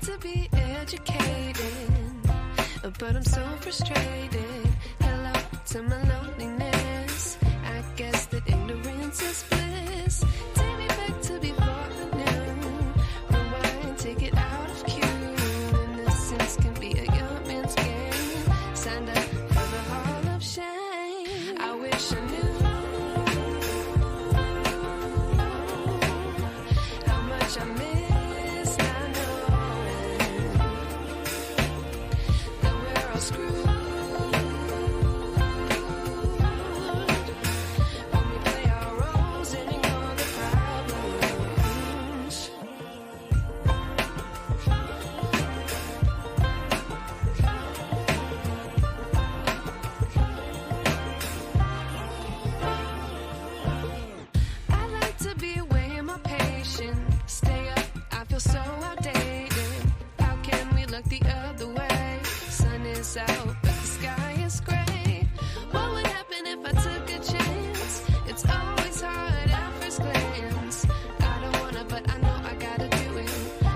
To be educated, but I'm so frustrated. Hello to my loneliness. I guess that ignorance is bliss. Take me back to before I knew. Rewind, take it out of cue. Innocence can be a young man's game. Signed up for the hall of shame. I wish I knew how much I miss. Out, but the sky is gray. What would happen if I took a chance? It's always hard at first glance. I don't wanna, but I know I gotta do it.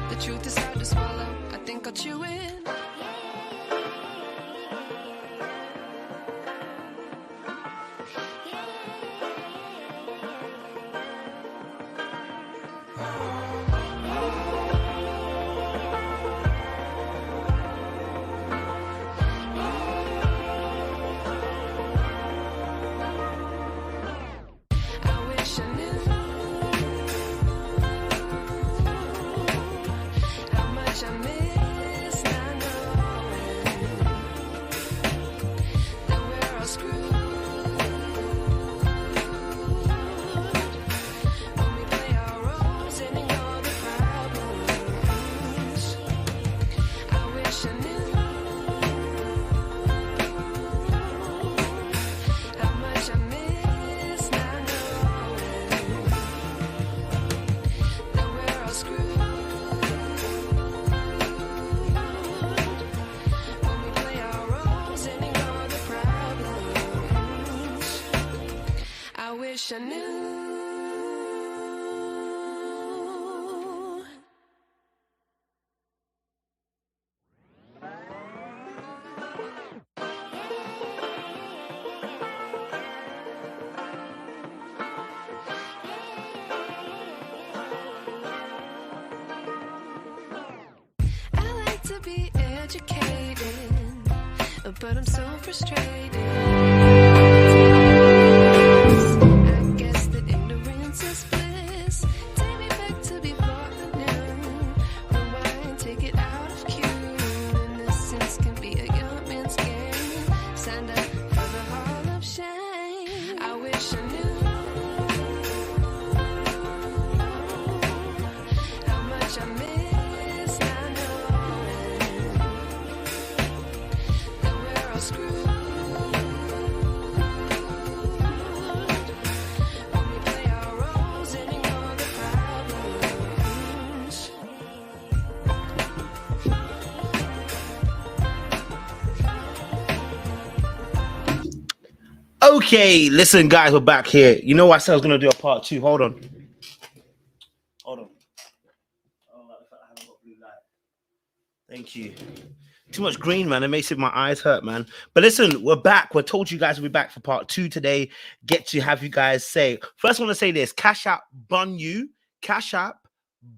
The truth is hard to swallow. I think I'll chew it. Wish I knew. I like to be educated, but I'm so frustrated. Okay, listen, guys, we're back here. You know, I said I was gonna do a part 2. Hold on. Oh, I haven't got blue light. Thank you. Too much green, man. It makes my eyes hurt, man. But listen, we're back. We're told you guys we'll be back for part 2 today. Get to have you guys say. First, I want to say this: Cash App, bun you. Cash App,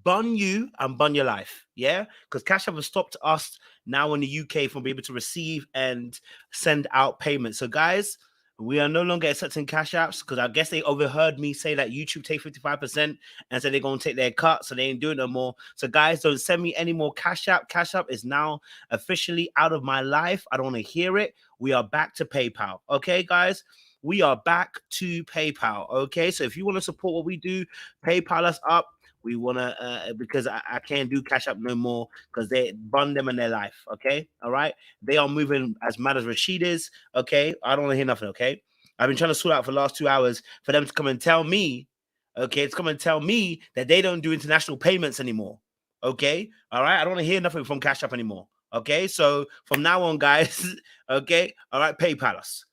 bun you and bun your life. Yeah, because Cash App has stopped us now in the UK from being able to receive and send out payments. So, guys, we are no longer accepting Cash Apps because I guess they overheard me say that YouTube take 55% and said they're going to take their cut, so they ain't doing no more. So, guys, don't send me any more Cash App. Cash App is now officially out of my life. I don't want to hear it. We are back to PayPal. Okay, guys? We are back to PayPal. Okay, so if you want to support what we do, PayPal us up. We want to because I can't do Cash App no more because they bun them in their life. Okay, all right. They are moving as mad as Rashid is. Okay, I don't want to hear nothing. Okay, I've been trying to sort out for the last 2 hours for them to come and tell me. Okay, it's come and tell me that they don't do international payments anymore. Okay, all right. I don't want to hear nothing from Cash App anymore. Okay, so from now on, guys. Okay, all right. PayPal us.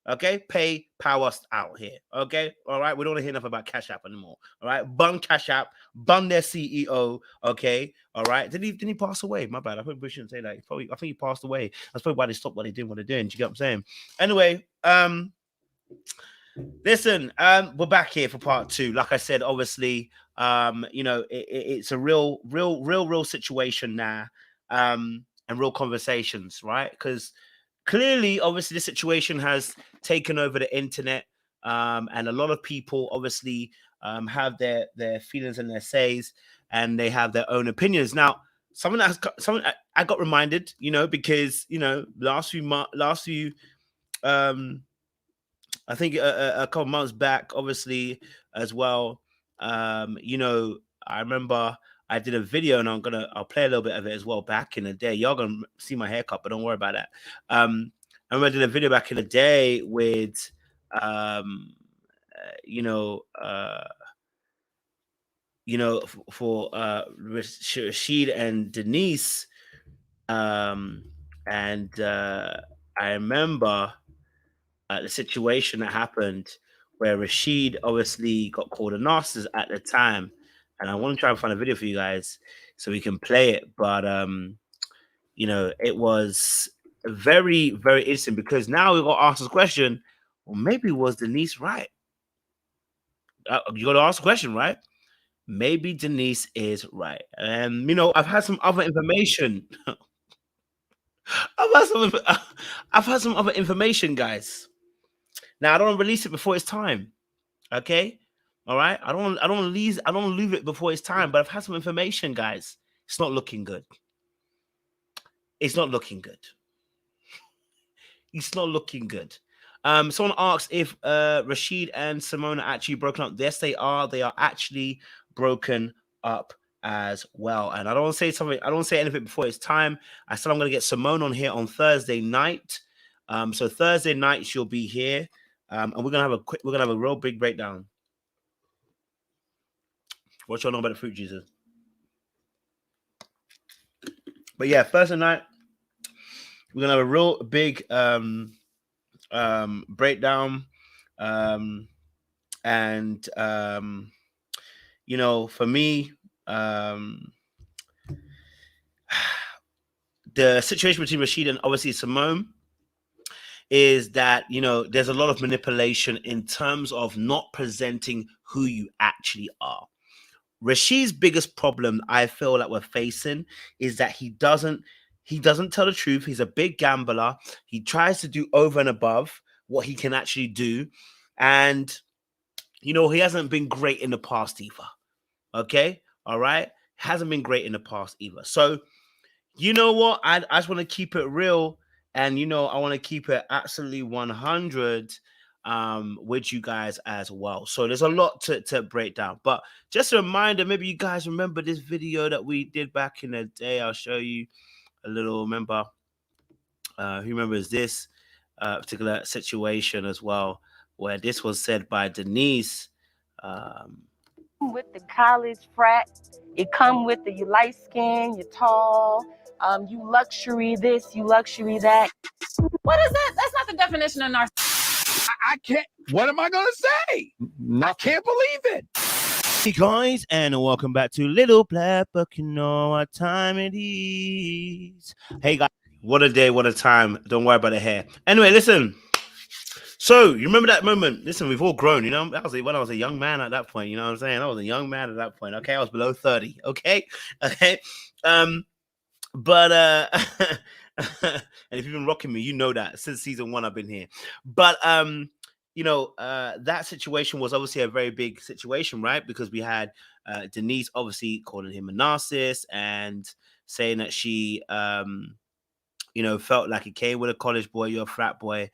Okay, pay power us out here. Okay, all right. We don't want to hear enough about Cash App anymore. All right, bun Cash App, bun their CEO. Okay, all right. Didn't he pass away? My bad. I probably shouldn't say that. I think he passed away. That's probably why they stopped what they did, what they're doing. Do you get what I'm saying? Anyway, listen, we're back here for part 2. Like I said, obviously, it's a real situation now, and real conversations, right? Because clearly, obviously, the situation has taken over the internet, and a lot of people obviously have their feelings and their says, and they have their own opinions. Now, something I got reminded, because last few I think a couple months back, obviously as well. I remember I did a video, and I'll play a little bit of it as well. Back in the day, y'all gonna see my haircut, but don't worry about that. I remember I did a video back in the day with, for Rashid and Denice, and I remember the situation that happened where Rashid obviously got called a narcissist at the time. And I want to try and find a video for you guys so we can play it. But, it was very, very interesting because now we got to ask this question. Well, maybe was Denice right? You got to ask the question, right? Maybe Denice is right. And, I've had some other information. I've had some other information, guys. Now I don't release it before it's time. Okay, all right. I don't leave it before it's time. But I've had some information, guys. It's not looking good. It's not looking good. It's not looking good. Someone asked if Rashid and Simone are actually broken up. Yes, they are. They are actually broken up as well. And I don't want to say something. I don't want to say anything before it's time. I said I'm going to get Simone on here on Thursday night. So Thursday night she'll be here. And we're gonna have a real big breakdown. What y'all know about the fruit Jesus? But yeah, Thursday night we're gonna have a real big breakdown. And for me, the situation between Rashid and obviously Simone is that there's a lot of manipulation in terms of not presenting who you actually are. Rashid's biggest problem I feel like we're facing is that he doesn't tell the truth. He's a big gambler. He tries to do over and above what he can actually do, and he hasn't been great in the past either. Okay, all right, hasn't been great in the past either. So you know what? I just want to keep it real. And, I want to keep it absolutely 100 with you guys as well. So there's a lot to break down. But just a reminder, maybe you guys remember this video that we did back in the day. I'll show you a little, remember, who remembers this particular situation as well, where this was said by Denice. With the college frat, it come with the you light skin, you tall, you luxury this, you luxury that. What is that? That's not the definition of narcissism. I can't. What am I gonna say? I can't believe it. Hey guys, and welcome back to Little Black Book. You know what time it is. Hey guys, what a day, what a time. Don't worry about the hair. Anyway, listen. So, you remember that moment? Listen, we've all grown, That was when I was a young man at that point, you know what I'm saying? I was a young man at that point, okay? I was below 30, okay? Okay? But, and if you've been rocking me, you know that. Since season 1, I've been here. But, that situation was obviously a very big situation, right? Because we had Denice obviously calling him a narcissist and saying that she, felt like he came with a college boy, you're a frat boy.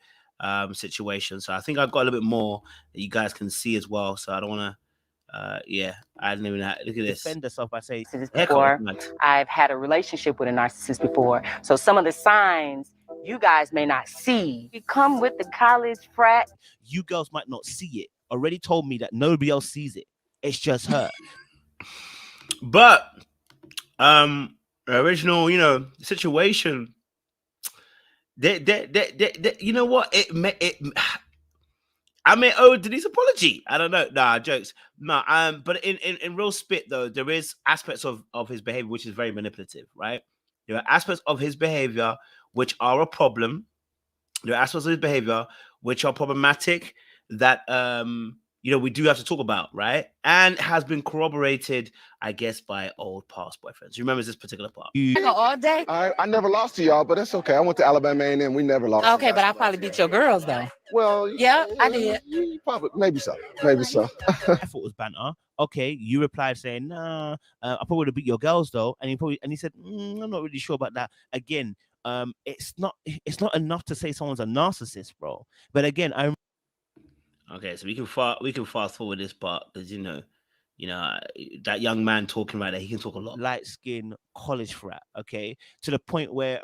Situation. So I think I've got a little bit more that you guys can see as well. So I don't want to Yeah, I didn't even look at this. Defend herself by saying, before. I've had a relationship with a narcissist before. So some of the signs you guys may not see. You come with the college frat. You girls might not see it. Already told me that nobody else sees it. It's just her. But the original, situation. You know what? I may owe Denice apology. I don't know. Nah, jokes. No, but in real spit though, there is aspects of his behavior which is very manipulative, right? There are aspects of his behavior which are a problem. There are aspects of his behavior which are problematic that we do have to talk about, right? And has been corroborated, I guess, by old past boyfriends. Remember this particular part? All day. I never lost to y'all, but that's okay. I went to Alabama A&M. We never lost. Okay, but I probably beat your girls though. Well, yeah, I did. Probably, maybe so. Maybe so. I thought it was banter. Okay, you replied saying, "Nah, I probably would have beat your girls though," and he said, "I'm not really sure about that." Again, it's not enough to say someone's a narcissist, bro. But again, Okay, so we can fast forward this part because that young man talking right there, he can talk a lot. Light skin college frat, okay, to the point where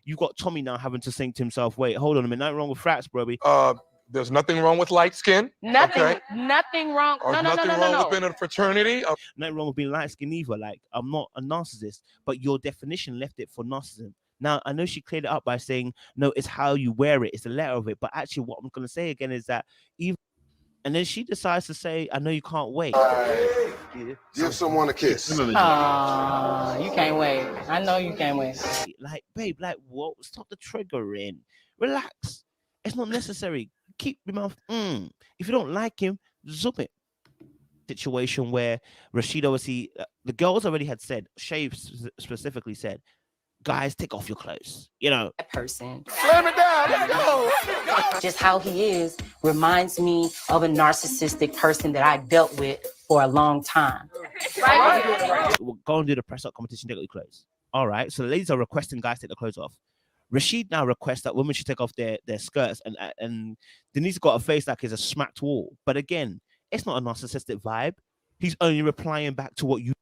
you got Tommy now having to think to himself, "Wait, hold on a minute, nothing wrong with frats, bro." There's nothing wrong with light skin. Nothing, okay? nothing wrong. Nothing wrong with being in a fraternity. Nothing wrong with being light skin either. Like, I'm not a narcissist, but your definition left it for narcissism. Now, I know she cleared it up by saying, no, it's how you wear it. It's the letter of it. But actually, what I'm going to say again is that even... And then she decides to say, I know you can't wait. Give someone a kiss. You can't wait. I know you can't wait. Like, babe, like, what? Stop the triggering. Relax. It's not necessary. Keep your mouth. If you don't like him, zip it. Situation where Rashid obviously, the girls already had said, Shay specifically said, guys, take off your clothes. That person. Slam it down. Let's go. Just how he is reminds me of a narcissistic person that I dealt with for a long time. We'll go and do the press up competition. Take off your clothes. All right. So the ladies are requesting guys take the clothes off. Rashid now requests that women should take off their skirts, and Denice got a face like it's a smacked wall. But again, it's not a narcissistic vibe. He's only replying back to what you.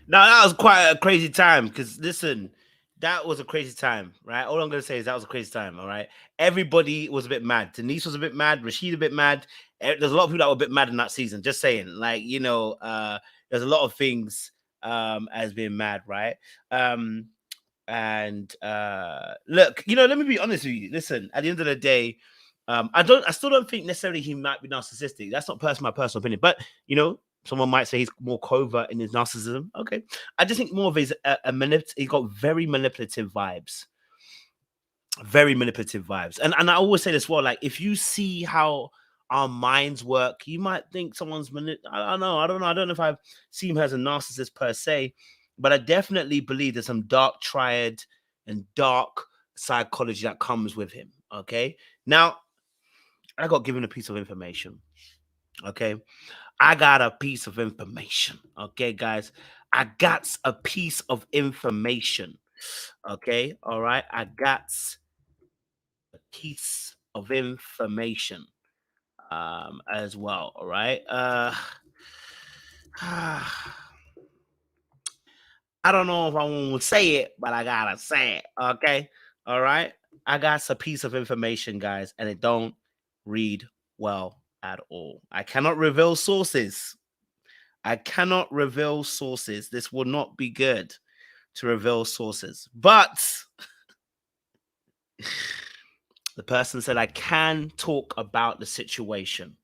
Now that was quite a crazy time because listen. That was a crazy time, right? All I'm going to say is that was a crazy time, all right? Everybody was a bit mad. Denice was a bit mad. Rashid a bit mad. There's a lot of people that were a bit mad in that season. Just saying. Like, there's a lot of things as being mad, right? Look, let me be honest with you. Listen, at the end of the day, I still don't think necessarily he might be narcissistic. That's not my personal opinion. But, someone might say he's more covert in his narcissism. Okay. I just think more of his he got very manipulative vibes. Very manipulative vibes. And I always say this well, like if you see how our minds work, you might think someone's I don't know. I don't know if I've seen him as a narcissist per se, but I definitely believe there's some dark triad and dark psychology that comes with him. Okay. Now, I got given a piece of information. Okay. I got a piece of information. Okay, guys. I got a piece of information. Okay. All right. I got a piece of information as well. All right. I don't know if I want to say it, but I gotta say it. Okay. All right. I got a piece of information, guys, and it don't read well at all. I cannot reveal sources. This would not be good to reveal sources. But the person said I can talk about the situation.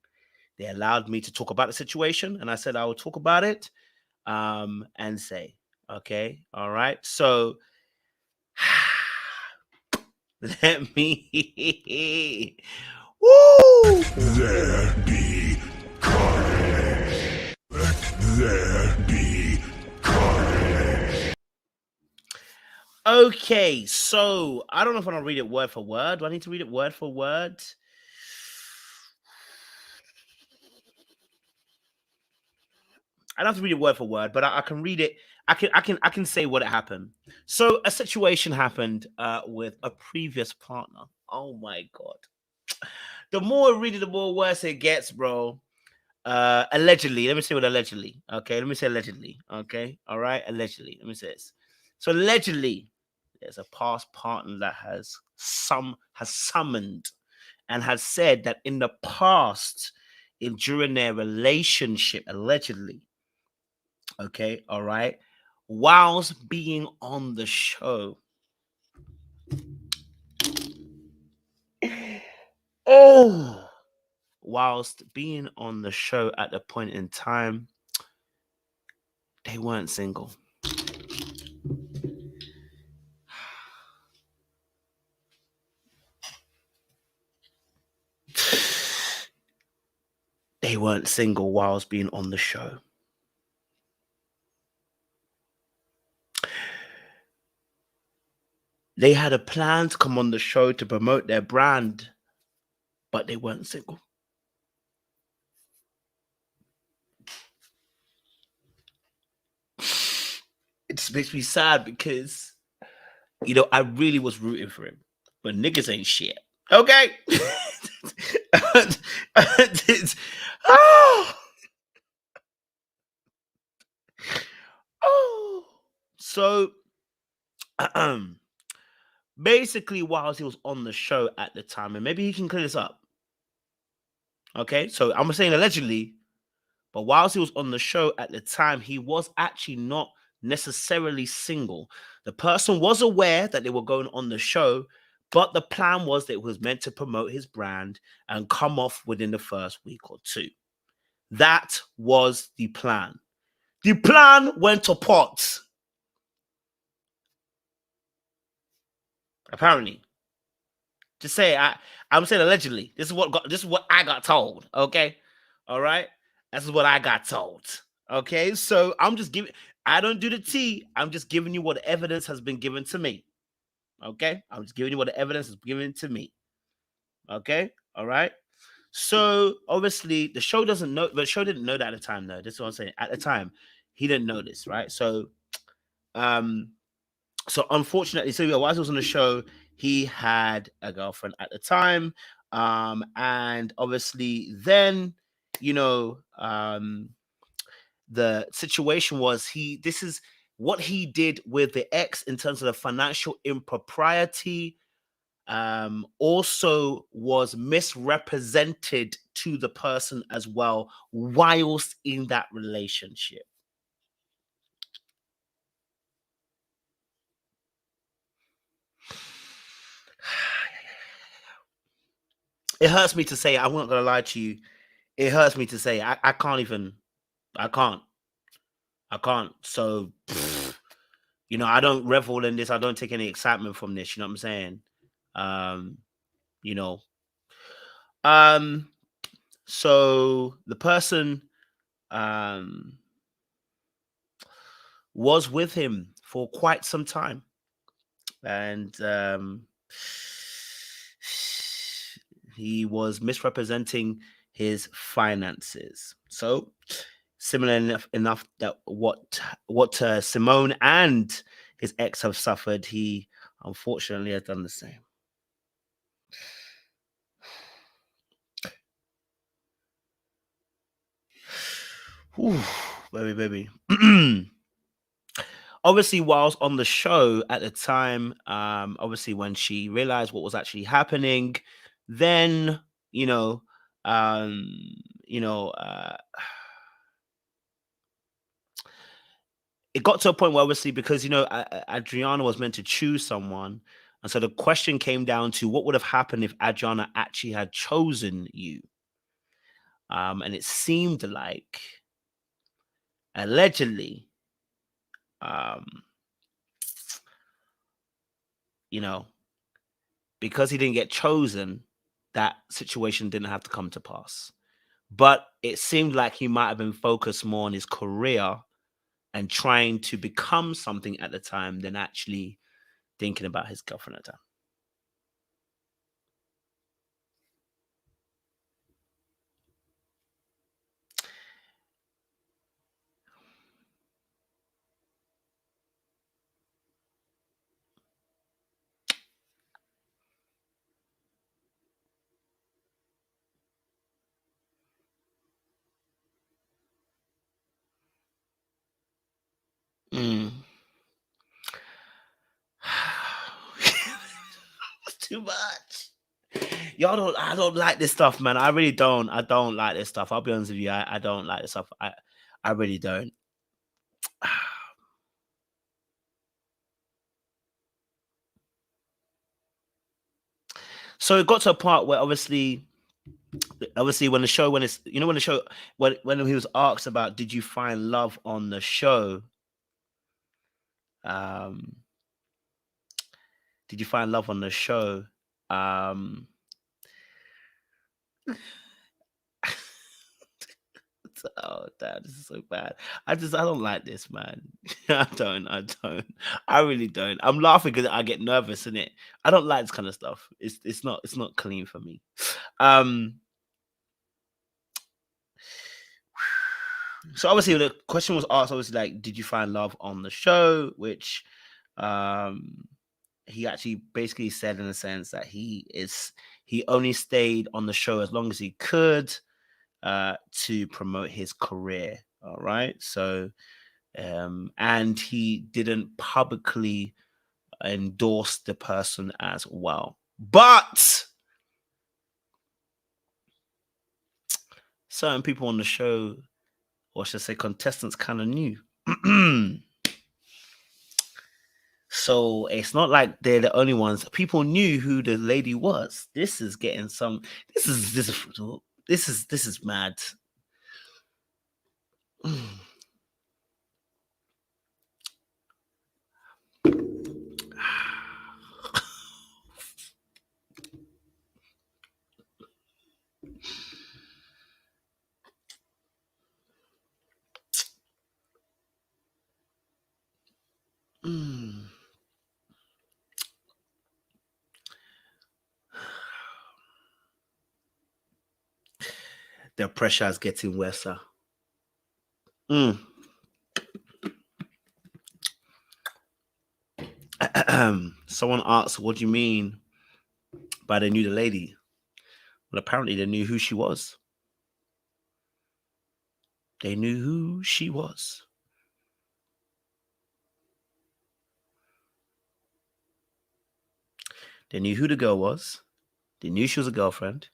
They allowed me to talk about the situation, and I said I will talk about it and say, okay, all right. So let me woo! There be courage. Let there be courage. Okay, so I don't know if I want to read it word for word. Do I need to read it word for word? I don't have to read it word for word, but I can read it. I can say what it happened. So a situation happened with a previous partner. Oh my God. The more I read it, the more worse it gets, bro. Allegedly. Let me say what allegedly. Okay, let me say allegedly. Okay, all right, allegedly. Let me say this. So allegedly, there's a past partner that has summoned and has said that in the past, during their relationship, allegedly, okay, all right, whilst being on the show, whilst being on the show at the point in time, they weren't single. They weren't single whilst being on the show. They had a plan to come on the show to promote their brand, but they weren't single. It just makes me sad because, you know, I really was rooting for him, but niggas ain't shit. Okay? So, basically, whilst he was on the show at the time, and maybe he can clear this up. Okay, so I'm saying allegedly, but whilst he was on the show at the time, he was actually not necessarily single. The person was aware that they were going on the show, but the plan was that it was meant to promote his brand and come off within the first week or two. That was the plan. The plan went to pot. Apparently. Just say I'm saying allegedly. This is what I got told. Okay. All right. This is what I got told. Okay. So I don't do the tea. I'm just giving you what evidence has been given to me. Okay. I'm just giving you what the evidence is given to me. Okay. All right. So obviously the show doesn't know, but the show didn't know that at the time, though. This is what I'm saying. At the time, he didn't know this, right? So unfortunately, so while he was on the show, he had a girlfriend at the time. And obviously then, you know, the situation was this is what he did with the ex in terms of the financial impropriety, also was misrepresented to the person as well whilst in that relationship. It hurts me to say, I'm not gonna lie to you. It hurts me to say, I can't. So, you know, I don't revel in this. I don't take any excitement from this. You know what I'm saying? You know. So the person was with him for quite some time. And he was misrepresenting his finances. So similar enough that what Simone and his ex have suffered, he unfortunately has done the same. Ooh, baby. Obviously, whilst on the show at the time, obviously when she realized what was actually happening, then you know, it got to a point where obviously because you know Adriana was meant to choose someone, and so the question came down to what would have happened if Adriana actually had chosen you, and it seemed like allegedly, you know, because he didn't get chosen, that situation didn't have to come to pass. But it seemed like he might have been focused more on his career and trying to become something at the time than actually thinking about his girlfriend at the time. Mm. Too much. Y'all I don't like this stuff, man. I really don't. I don't like this stuff. I'll be honest with you. I don't like this stuff. I really don't. So it got to a part where obviously when the show, when he was asked about, did you find love on the show? Did you find love on the show? Oh damn, this is so bad. I don't like this, man. I really don't. I'm laughing because I get nervous in it. I don't like this kind of stuff. It's not clean for me. So obviously the question was asked, obviously, like, did you find love on the show? Which he actually basically said in a sense that he only stayed on the show as long as he could to promote his career. All right. So and he didn't publicly endorse the person as well. But certain people on the show, or should I say contestants, kind of knew. So it's not like they're the only ones. People knew who the lady was. This is getting some. This is mad. The pressure is getting worse. Someone asked, what do you mean by they knew the lady? Well, apparently they knew who she was. They knew who she was. They knew who the girl was. They knew she was a girlfriend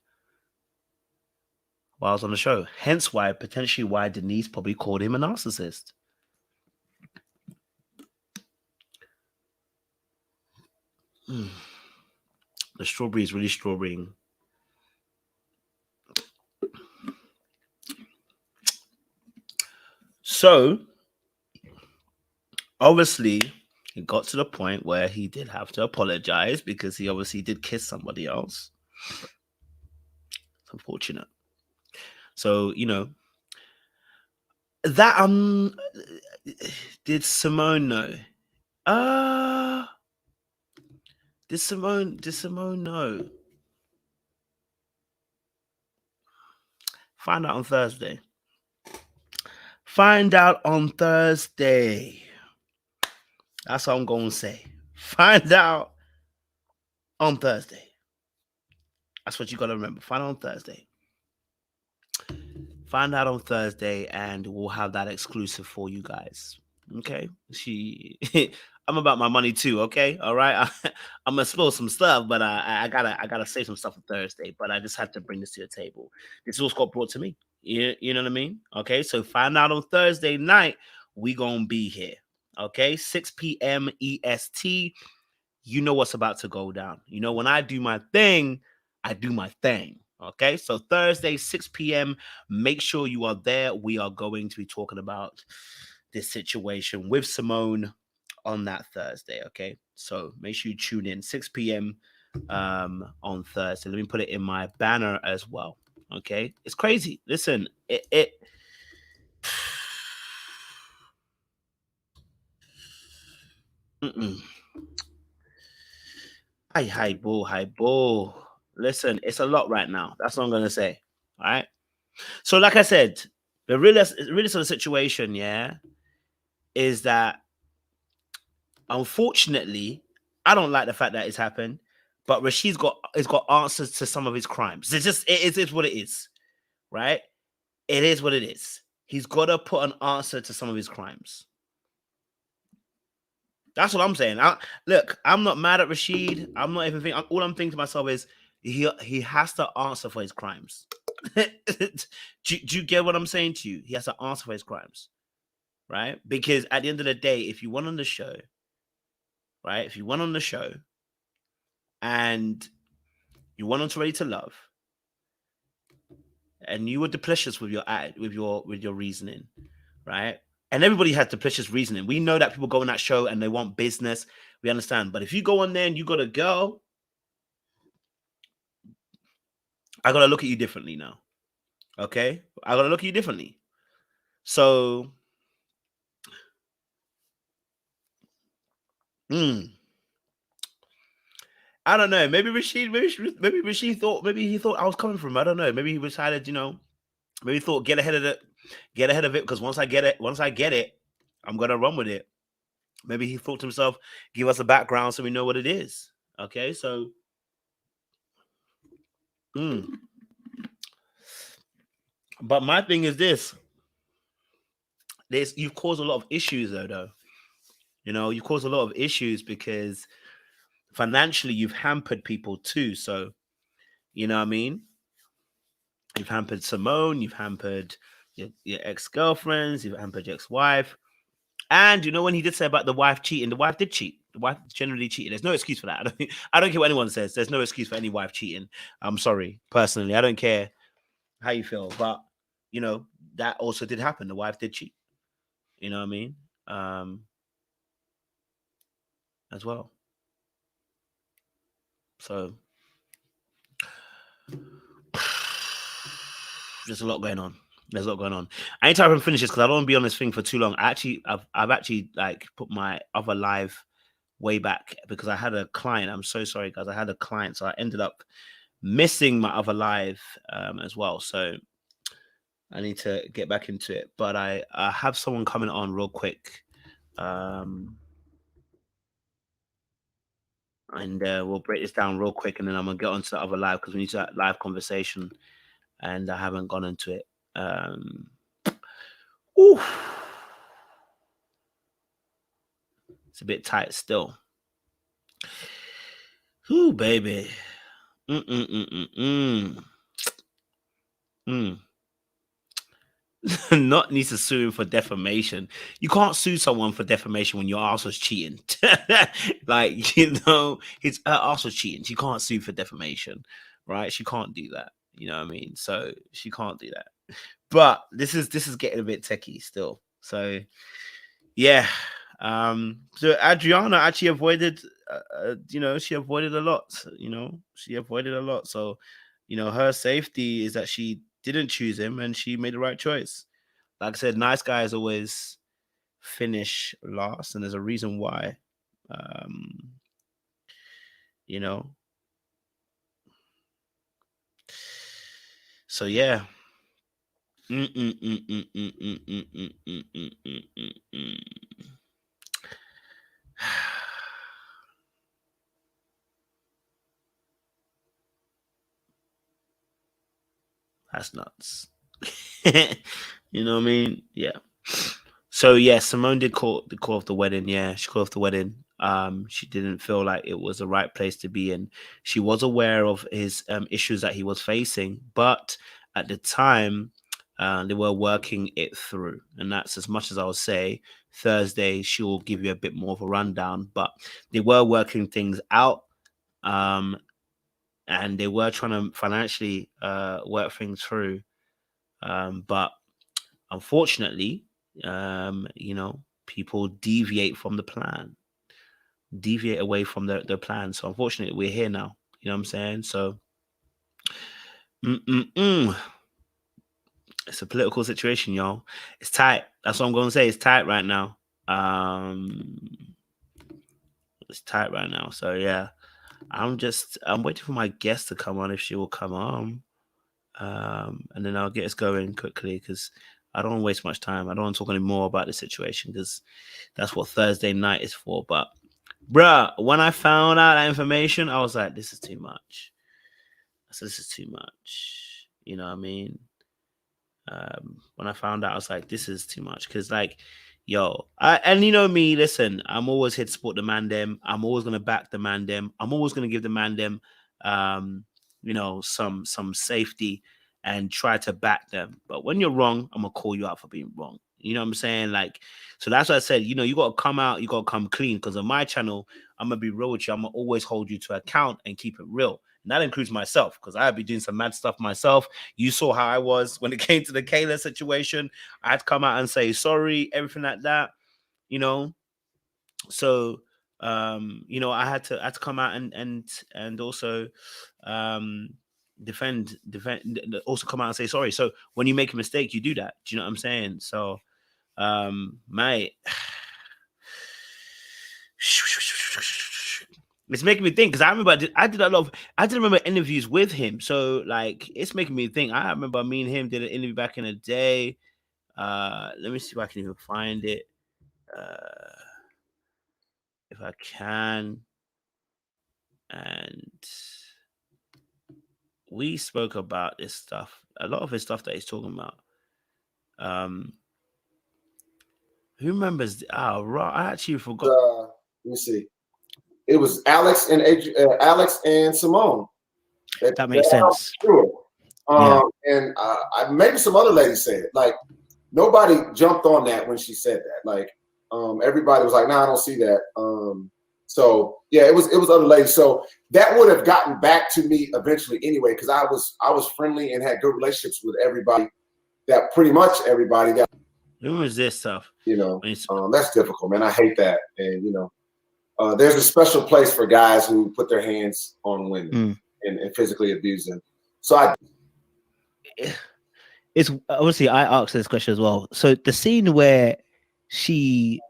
while I was on the show. Hence why, potentially why Denice probably called him a narcissist. The strawberry is really strawberrying. So, obviously, it got to the point where he did have to apologize because he obviously did kiss somebody else. It's unfortunate. So, you know, that did Simone know? Did Simone know? Find out on Thursday. Find out on Thursday. That's what I'm going to say. Find out on Thursday. That's what you got to remember. Find out on Thursday. Find out on Thursday, and we'll have that exclusive for you guys. Okay? I'm about my money too, okay? All right? I'm going to spill some stuff, but I gotta say some stuff on Thursday, but I just had to bring this to your table. This was got brought to me. You know what I mean? Okay, so find out on Thursday night. We gonna be here. Okay, 6 p.m. EST. You know what's about to go down. You know, when I do my thing, I do my thing. Okay, so Thursday, 6 p.m. Make sure you are there. We are going to be talking about this situation with Simone on that Thursday. Okay, so make sure you tune in 6 p.m. On Thursday. Let me put it in my banner as well. Okay, it's crazy. Listen, Hi, boo. Listen, it's a lot right now. That's what I'm gonna say. All right. So, like I said, the realist of the situation, yeah, is that unfortunately, I don't like the fact that it's happened. But Rashid's got answers to some of his crimes. It is what it is, right? It is what it is. He's got to put an answer to some of his crimes. That's what I'm saying. Look, I'm not mad at Rashid. I'm not even thinking. All I'm thinking to myself is he has to answer for his crimes. do you get what I'm saying to you? He has to answer for his crimes, right? Because at the end of the day, if you went on the show, right? If you went on the show and you went on to Ready to Love, and you were duplicitous with your reasoning, right? And everybody has duplicitous reasoning. We know that people go on that show and they want business. We understand. But if you go on there and you got a girl, I gotta look at you differently now. Okay? I gotta look at you differently. So I don't know. Maybe Rashid thought he thought I was coming from him. I don't know. Maybe he decided, maybe he thought get ahead of it, because once I get it, I'm gonna run with it. Maybe he thought to himself, give us a background so we know what it is. Okay, so but my thing is this. You've caused a lot of issues though. You caused a lot of issues because financially you've hampered people too. So, you know what I mean? You've hampered Simone, you've hampered your ex-girlfriends, you've hampered your ex-wife. And when he did say about the wife cheating, the wife did cheat. The wife generally cheated. There's no excuse for that. I don't care what anyone says. There's no excuse for any wife cheating. I'm sorry, personally. I don't care how you feel. But, that also did happen. The wife did cheat. You know what I mean? As well. So there's a lot going on. I need to have finish this because I don't want to be on this thing for too long. I've actually like put my other live way back because I had a client. I'm so sorry, guys. I had a client, so I ended up missing my other live as well. So I need to get back into it. But I have someone coming on real quick. And we'll break this down real quick, and then I'm gonna get onto the other live because we need to have live conversation, and I haven't gone into it. It's a bit tight still. Ooh, baby. Not needs to sue him for defamation. You can't sue someone for defamation when your ass was cheating. Like, her ass was cheating. She can't sue for defamation, right? She can't do that. You know what I mean? So she can't do that. But this is getting a bit techie still. So yeah. So Adriana actually avoided she avoided a lot. She avoided a lot. So her safety is that she didn't choose him and she made the right choice. Like I said, nice guys always finish last, and there's a reason why. So yeah. That's nuts. You know what I mean? Yeah. So yeah, Simone did call off the wedding. Yeah, she called off the wedding. She didn't feel like it was the right place to be in. She was aware of his issues that he was facing, but at the time, they were working it through. And that's as much as I'll say. Thursday, she will give you a bit more of a rundown, but they were working things out. And they were trying to financially work things through. But unfortunately, people deviate from the plan, deviate away from the plan. So unfortunately, we're here now. You know what I'm saying? So it's a political situation, y'all. It's tight. That's what I'm going to say. It's tight right now. It's tight right now. So yeah, I'm waiting for my guest to come on, if she will come on. And then I'll get us going quickly because I don't want to waste much time. I don't want to talk any more about the situation because that's what Thursday night is for. But bruh, when I found out that information, I was like, this is too much. I said, this is too much. You know what I mean? When I found out, I was like, this is too much. Because, like, Yo, and you know me, listen, I'm always here to support the man them. I'm always gonna back the man them. I'm always gonna give the man them you know, some safety and try to back them. But when you're wrong, I'm gonna call you out for being wrong. You know what I'm saying? Like, so that's what I said, you know, you gotta come out, you gotta come clean. Because on my channel, I'm gonna be real with you. I'm gonna always hold you to account and keep it real. And that includes myself, because I'd be doing some mad stuff myself. You saw how I was when it came to the Kayla situation. I'd come out and say sorry, everything like that, you know. So you know, I had to come out and also defend, also come out and say sorry. So when you make a mistake, you do that. Do you know what I'm saying? So mate, it's making me think, because I remember I did a lot of, I did remember interviews with him. So like, it's making me think. I remember me and him did an interview back in the day. Let me see if I can even find it. If I can. And we spoke about this stuff, a lot of his stuff that he's talking about. Who remembers? I actually forgot. Let me see. It was Alex and Simone. That makes sense. Sure. And maybe some other ladies said it. Like, nobody jumped on that when she said that. Like, everybody was like, "Nah, I don't see that." So yeah, it was other ladies. So that would have gotten back to me eventually anyway, because I was friendly and had good relationships with everybody. That pretty much everybody that. Who was this stuff? You know, that's difficult, man. I hate that. And you know, there's a special place for guys who put their hands on women and physically abuse them. So it's obviously, I asked this question as well. So the scene where she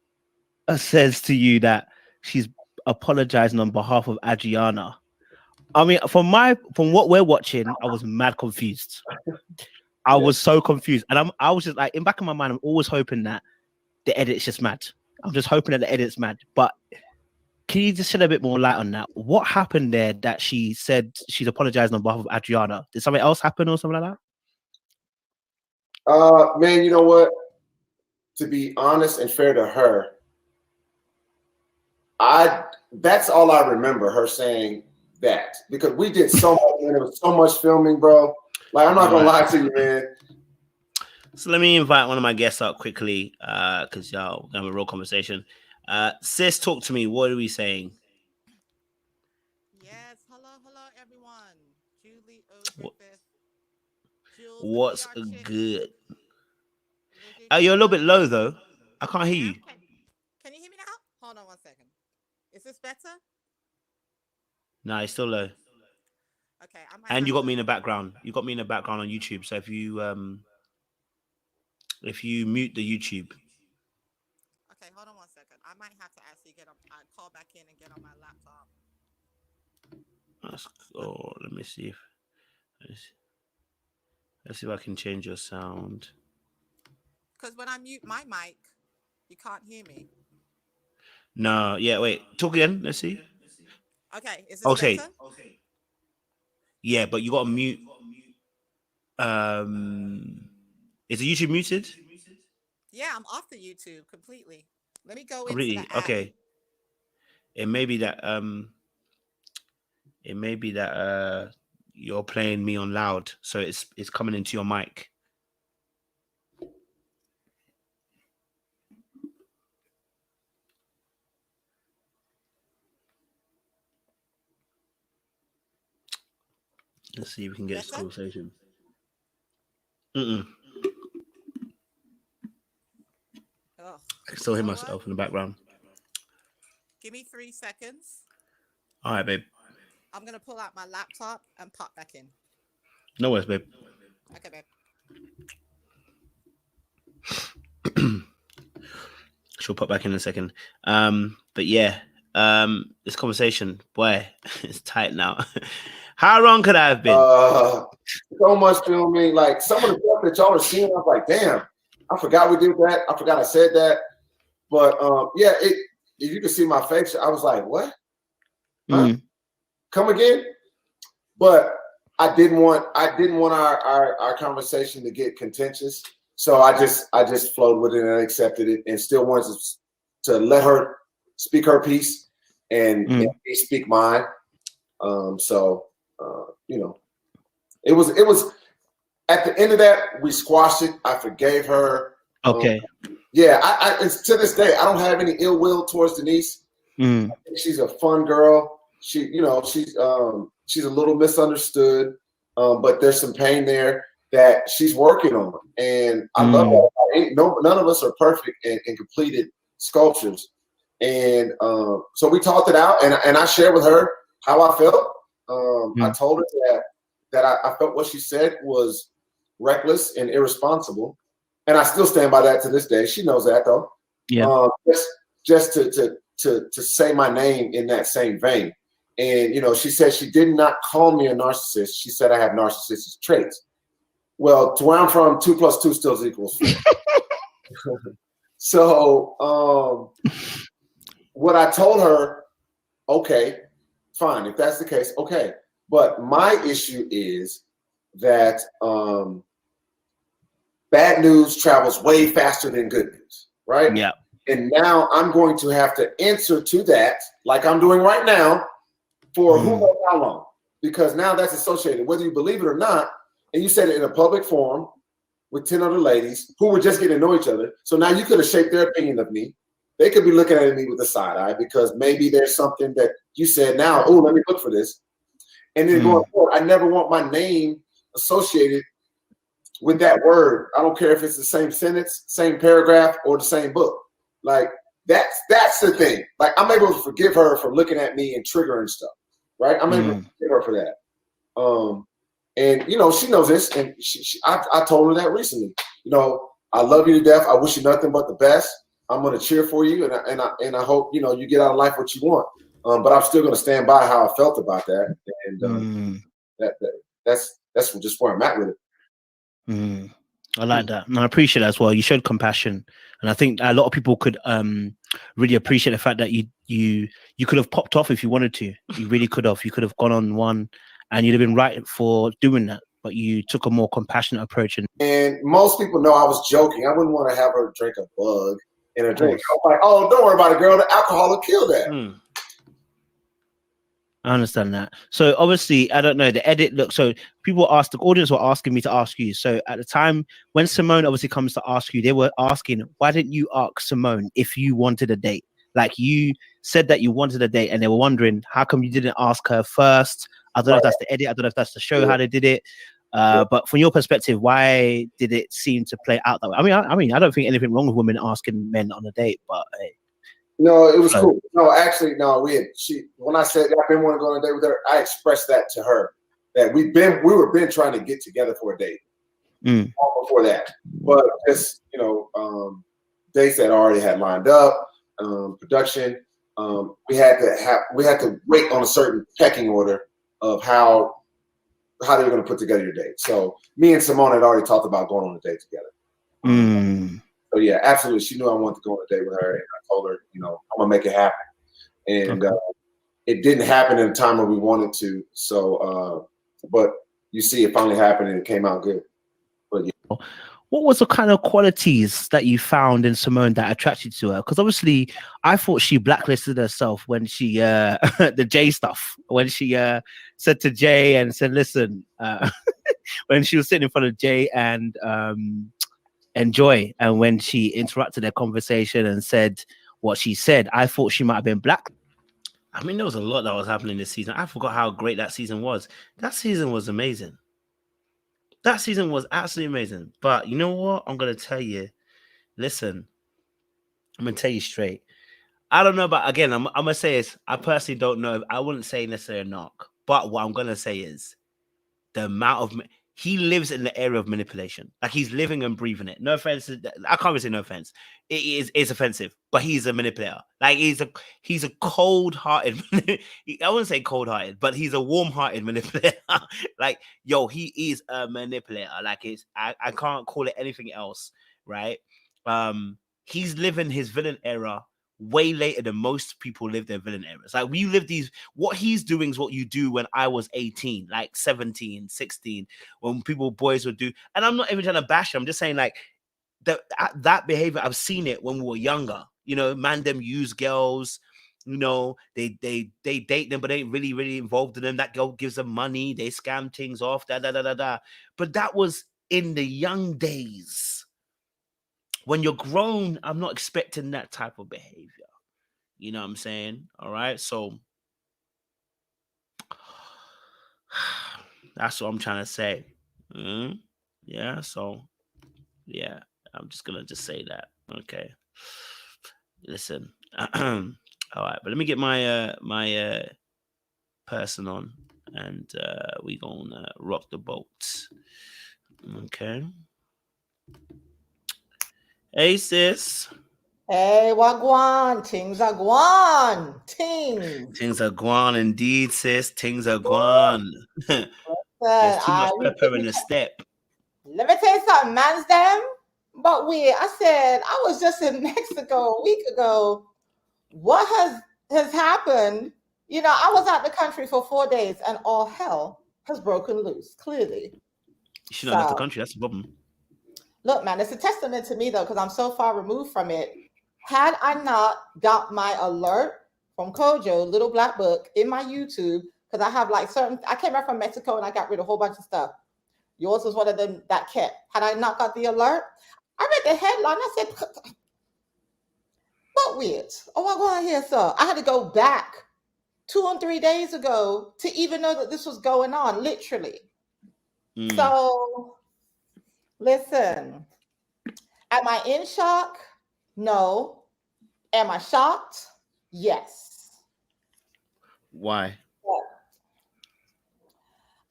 says to you that she's apologizing on behalf of Adriana. I mean, from what we're watching, I was mad confused. I was so confused, and I was just like, in back of my mind, I'm always hoping that the edit's just mad. I'm just hoping that the edit's mad. But can you just shed a bit more light on that? What happened there that she said she's apologizing on behalf of Adriana? Did something else happen or something like that? Man, you know what? To be honest and fair to her, that's all I remember her saying that, because we did so much, and there was so much filming, bro. Like, I'm not gonna lie to you, man. So let me invite one of my guests up quickly, because y'all gonna have a real conversation. Sis, talk to me. What are we saying? Yes, hello, everyone. Julie What's good? You're a little bit low though. I can't hear you. Can you hear me now? Hold on one second. Is this better? No, it's still low. Okay. And you got me in the background. You got me in the background on YouTube. So if you mute the YouTube. Okay, hold on one second. I might have to actually call back in and get on my laptop. Let me see if let's see if I can change your sound. Because when I mute my mic, you can't hear me. No, yeah, wait. Talk again. Let's see. Okay, is this better? Okay. Yeah, but you got to mute. Is the YouTube muted? Yeah, I'm off the YouTube completely. Let me go into the app. Okay. It may be that you're playing me on loud, so it's coming into your mic. Let's see if we can get this conversation. I can still hear myself in the background. Give me 3 seconds. All right, babe. I'm going to pull out my laptop and pop back in. No worries, babe. Okay, babe. She'll pop back in a second. But yeah, this conversation, boy, it's tight now. How long could I have been? So much filming. Like, some of the stuff that y'all are seeing, I was like, damn, I forgot we did that. I forgot I said that. But yeah, if you can see my face, I was like, what? Huh? Come again? But I didn't want our conversation to get contentious. So I just flowed with it and accepted it, and still wanted to let her speak her piece and me speak mine. You know, it was at the end of that, we squashed it. I forgave her. Okay. Yeah, it's, to this day, I don't have any ill will towards Denice. She's a fun girl. She's a little misunderstood, but there's some pain there that she's working on, and I love that. None of us are perfect and completed sculptures, and so we talked it out, and I shared with her how I felt. I told her that I felt what she said was reckless and irresponsible, and I still stand by that to this day. She knows that, though. Yeah. Just to say my name in that same vein. And, you know, she said she did not call me a narcissist. She said I have narcissistic traits. Well, to where I'm from, 2 + 2 still equals 4. So what I told her, okay, fine. If that's the case, okay. But my issue is that bad news travels way faster than good news, right? Yeah. And now I'm going to have to answer to that, like I'm doing right now, for who knows how long. Because now that's associated, whether you believe it or not, and you said it in a public forum with 10 other ladies who were just getting to know each other. So now you could have shaped their opinion of me. They could be looking at me with a side eye because maybe there's something that you said now, oh, let me look for this. And then going forward, I never want my name associated with that word. I don't care if it's the same sentence, same paragraph, or the same book. Like that's the thing. Like I'm able to forgive her for looking at me and triggering stuff, right? I'm able to forgive her for that. And you know she knows this, and I told her that recently. You know, I love you to death. I wish you nothing but the best. I'm gonna cheer for you, and I hope you know you get out of life what you want. But I'm still gonna stand by how I felt about that, and that's just where I'm at with it. I like that, and I appreciate that as well. You showed compassion, and I think a lot of people could really appreciate the fact that you could have popped off if you wanted to. You really could have. You could have gone on one, and you'd have been right for doing that. But you took a more compassionate approach. And most people know I was joking. I wouldn't want to have her drink a bug in a drink. I'm like, oh, don't worry about it, girl. The alcohol will kill that. I understand that. So obviously, I don't know the edit. Look, so people asked, the audience were asking me to ask you. So at the time when Simone obviously comes to ask you, they were asking, why didn't you ask Simone if you wanted a date? Like you said that you wanted a date, and they were wondering how come you didn't ask her first. I don't know if that's the edit. I don't know if that's the show how they did it. But from your perspective, why did it seem to play out that way? I mean, I don't think anything wrong with women asking men on a date, but hey. No, it was cool. No, actually, no. When I said I've been wanting to go on a date with her, I expressed that to her that we were trying to get together for a date all before that. But just you know, dates that I already had lined up, production. We had to wait on a certain pecking order of how they were going to put together your date. So me and Simone had already talked about going on a date together. So yeah, absolutely. She knew I wanted to go on a date with her, and I told her, you know, I'm gonna make it happen. And it didn't happen in the time when we wanted to. So, but you see, it finally happened, and it came out good. But yeah. What was the kind of qualities that you found in Simone that attracted you to her? Because obviously, I thought she blacklisted herself when she the Jay stuff. When she said to Jay and said, "Listen," when she was sitting in front of Jay and Joy, and when she interrupted their conversation and said what she said, I thought she might have been black. I mean, there was a lot that was happening this season. I forgot how great that season was. That season was amazing. That season was absolutely amazing. But you know what? I'm going to tell you. Listen, I'm going to tell you straight. I don't know about, again, I'm going to say is, I personally don't know. I wouldn't say necessarily a Narc. But what I'm going to say is the amount of... He lives in the area of manipulation. Like he's living and breathing it. No offense. I can't even say no offense. It's offensive, but he's a manipulator. Like he's a cold-hearted. I wouldn't say cold-hearted, but he's a warm-hearted manipulator. Like, yo, he is a manipulator. Like I can't call it anything else, right? He's living his villain era way later than most people live their villain eras. Like we live these, what he's doing is what you do when I was 18, like 17, 16, when boys would do. And I'm not even trying to bash him. I'm just saying like that behavior, I've seen it when we were younger. You know, man, them use girls. You know, they date them, but they ain't really involved in them. That girl gives them money. They scam things off. Da. But that was in the young days. When you're grown, I'm not expecting that type of behavior. You know what I'm saying? All right. So that's what I'm trying to say. Yeah. So yeah, I'm just gonna say that. Okay. Listen. All right, but let me get my my person on, and we gonna rock the boat. Okay. Hey sis. Hey, wagwan, things are gwan, Things are gone indeed, sis. Things are gone. There's too much pepper in the step. Let me tell you something, man's them. But I said, I was just in Mexico a week ago. What has happened? You know, I was out the country for 4 days and all hell has broken loose, clearly. You should not have left the country. That's the problem. Look, man, it's a testament to me, though, because I'm so far removed from it. Had I not got my alert from Kojo, Little Black Book, in my YouTube, because I have like I came back from Mexico and I got rid of a whole bunch of stuff. Yours was one of them that kept. Had I not got the alert, I read the headline. I said, what weird? Oh, I go on here, sir. I had to go back 2 and 3 days ago to even know that this was going on, literally. So, listen, am I in shock? No. Am I shocked? Yes. Why?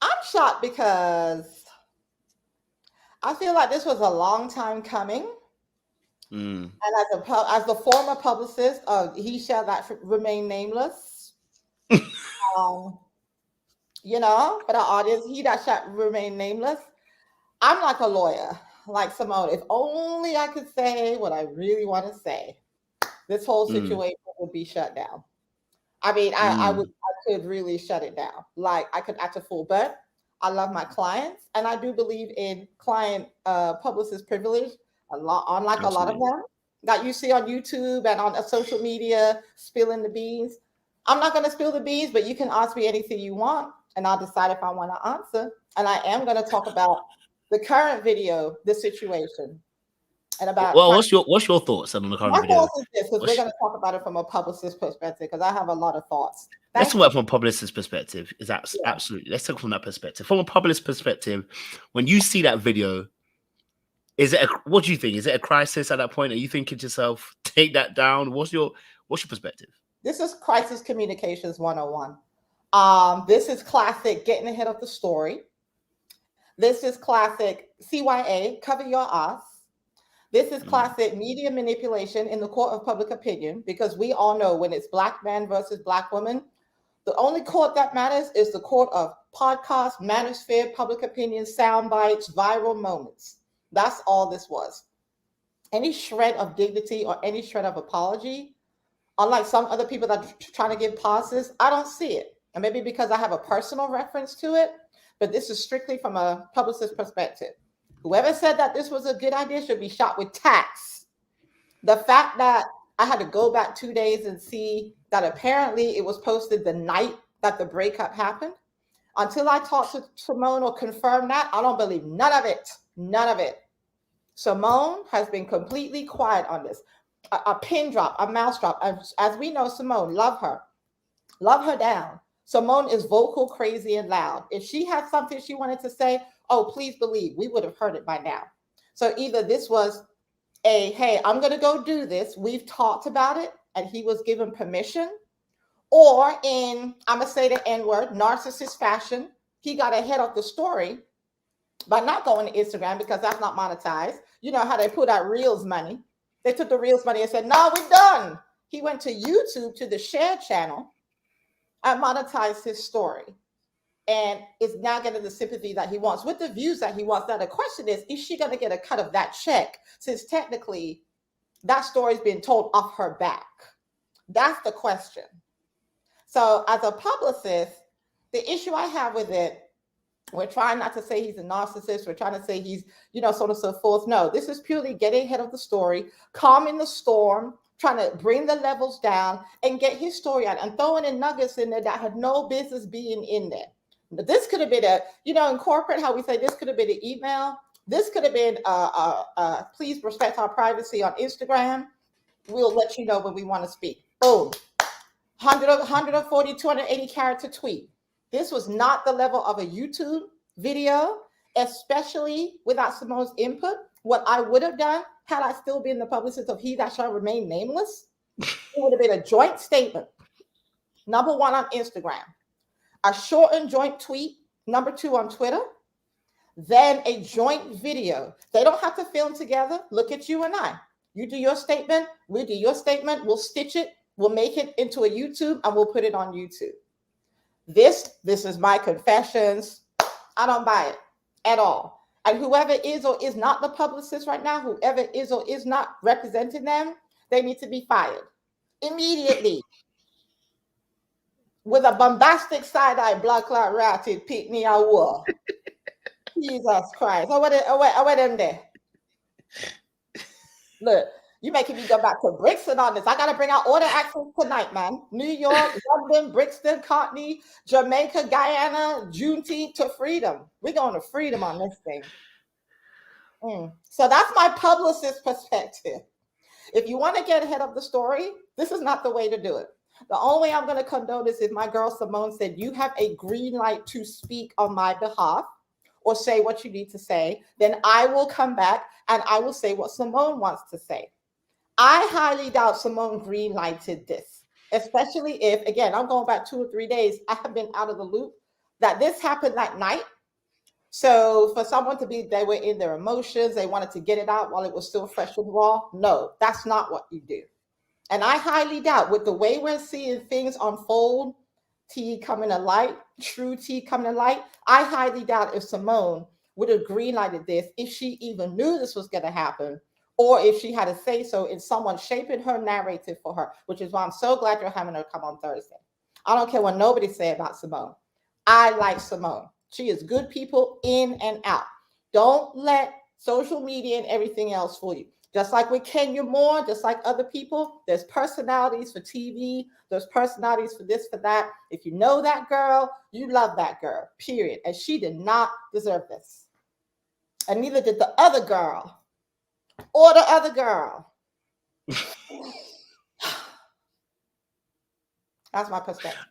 I'm shocked because I feel like this was a long time coming. And as the former publicist of He Shall That Remain Nameless, you know, for the audience, He That Shall Remain Nameless, I'm like a lawyer, like Simone. If only I could say what I really want to say, this whole situation would be shut down. I mean, I could really shut it down. Like, I could act a fool, but I love my clients, and I do believe in client publicist privilege. Unlike a lot of them that you see on YouTube and on social media, spilling the beans. I'm not going to spill the beans, but you can ask me anything you want, and I'll decide if I want to answer. And I am going to talk about the current video, the situation, and about. Well, what's your thoughts on the current video? My thoughts is this, because we're going to talk about it from a publicist perspective, because I have a lot of thoughts. Let's talk about it from a publicist perspective. Is absolutely. Let's talk from that perspective. From a publicist perspective, when you see that video, what do you think? Is it a crisis at that point? Are you thinking to yourself, take that down? What's your perspective? This is crisis communications 101. This is classic getting ahead of the story. This is classic CYA, cover your ass. This is classic media manipulation in the court of public opinion, because we all know when it's black man versus black woman, the only court that matters is the court of podcast, manosphere, public opinion, sound bites, viral moments. That's all this was. Any shred of dignity or any shred of apology, unlike some other people that are trying to give pauses, I don't see it. And maybe because I have a personal reference to it, but this is strictly from a publicist perspective. Whoever said that this was a good idea should be shot with tacks. The fact that I had to go back 2 days and see that apparently it was posted the night that the breakup happened, until I talked to Simone or confirmed that, I don't believe none of it. None of it. Simone has been completely quiet on this. A pin drop, a mouse drop. As we know, Simone, love her. Love her down. Simone is vocal, crazy, and loud. If she had something she wanted to say, oh, please believe, we would have heard it by now. So either this was hey, I'm going to go do this. We've talked about it, and he was given permission. Or in, I'm going to say the N-word, narcissist fashion, he got ahead of the story by not going to Instagram, because that's not monetized. You know how they put out Reels money. They took the Reels money and said, no, we're done. He went to YouTube, to the shared channel, and monetized his story. And is now getting the sympathy that he wants, with the views that he wants. Now the question is she going to get a cut of that check, since technically that story is being told off her back? That's the question. So as a publicist, the issue I have with it, We're trying not to say he's a narcissist. We're trying to say he's, so on and so forth. No, this is purely getting ahead of the story, calming the storm, trying to bring the levels down and get his story out and throwing in nuggets in there that had no business being in there. But this could have been in corporate, how we say this could have been an email. This could have been, please respect our privacy on Instagram. We'll let you know when we want to speak. Boom. 140, 280 character tweet. This was not the level of a YouTube video, especially without Simone's input. What I would have done had I still been the publicist of He That Shall Remain Nameless, it would have been a joint statement. Number 1 on Instagram, a short and joint tweet. Number 2 on Twitter, then a joint video. They don't have to film together. Look at you and I. You do your statement, we do your statement, we'll stitch it, we'll make it into a YouTube, and we'll put it on YouTube. This is my confessions. I don't buy it at all. And whoever is or is not the publicist right now, whoever is or is not representing them, they need to be fired immediately. With a bombastic side-eye, blood clot ratted, pick me a war. Jesus Christ. I went in there. Look, you making me go back to Brixton on this. I got to bring out order actions tonight, man. New York, London, Brixton, Courtney, Jamaica, Guyana, Juneteenth to freedom. We're going to freedom on this thing. So that's my publicist perspective. If you want to get ahead of the story, this is not the way to do it. The only way I'm going to condone this is my girl Simone said, you have a green light to speak on my behalf or say what you need to say. Then I will come back and I will say what Simone wants to say. I highly doubt Simone green lighted this, especially if, again, I'm going back 2 or 3 days. I have been out of the loop that this happened that night. So for someone to be, they were in their emotions, they wanted to get it out while it was still fresh and raw. No, that's not what you do. And I highly doubt with the way we're seeing things unfold, tea coming to light, true tea coming to light, I highly doubt if Simone would have greenlighted this if she even knew this was going to happen, or if she had a say so in someone shaping her narrative for her, which is why I'm so glad you're having her come on Thursday. I don't care what nobody say about Simone. I like Simone. She is good people in and out. Don't let social media and everything else fool you. Just like with Kenya Moore, just like other people, there's personalities for TV, there's personalities for this, for that. If you know that girl, you love that girl, period. And she did not deserve this. And neither did the other girl or the other girl. That's my perspective.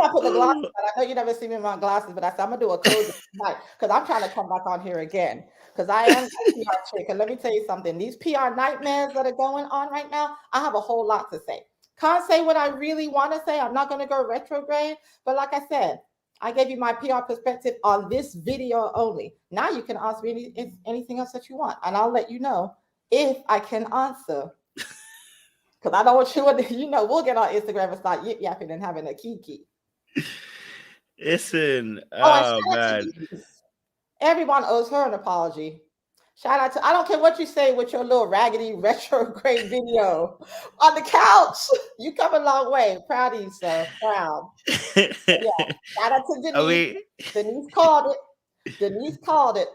I put the glasses on. I know you never see me in my glasses, but I said I'm gonna do a closing tonight because I'm trying to come back on here again because I am a PR chick. And let me tell you something: these PR nightmares that are going on right now, I have a whole lot to say. Can't say what I really want to say. I'm not gonna go retrograde, but like I said, I gave you my PR perspective on this video only. Now you can ask me anything else that you want, and I'll let you know if I can answer. Because I don't want you, we'll get on Instagram and start yip-yapping and having a kiki. Listen, oh man. Everyone owes her an apology. Shout out to, I don't care what you say with your little raggedy retrograde video on the couch. You come a long way. Proud of you, sir. Proud. Yeah. Shout out to Denice. Denice called it. Denice called it.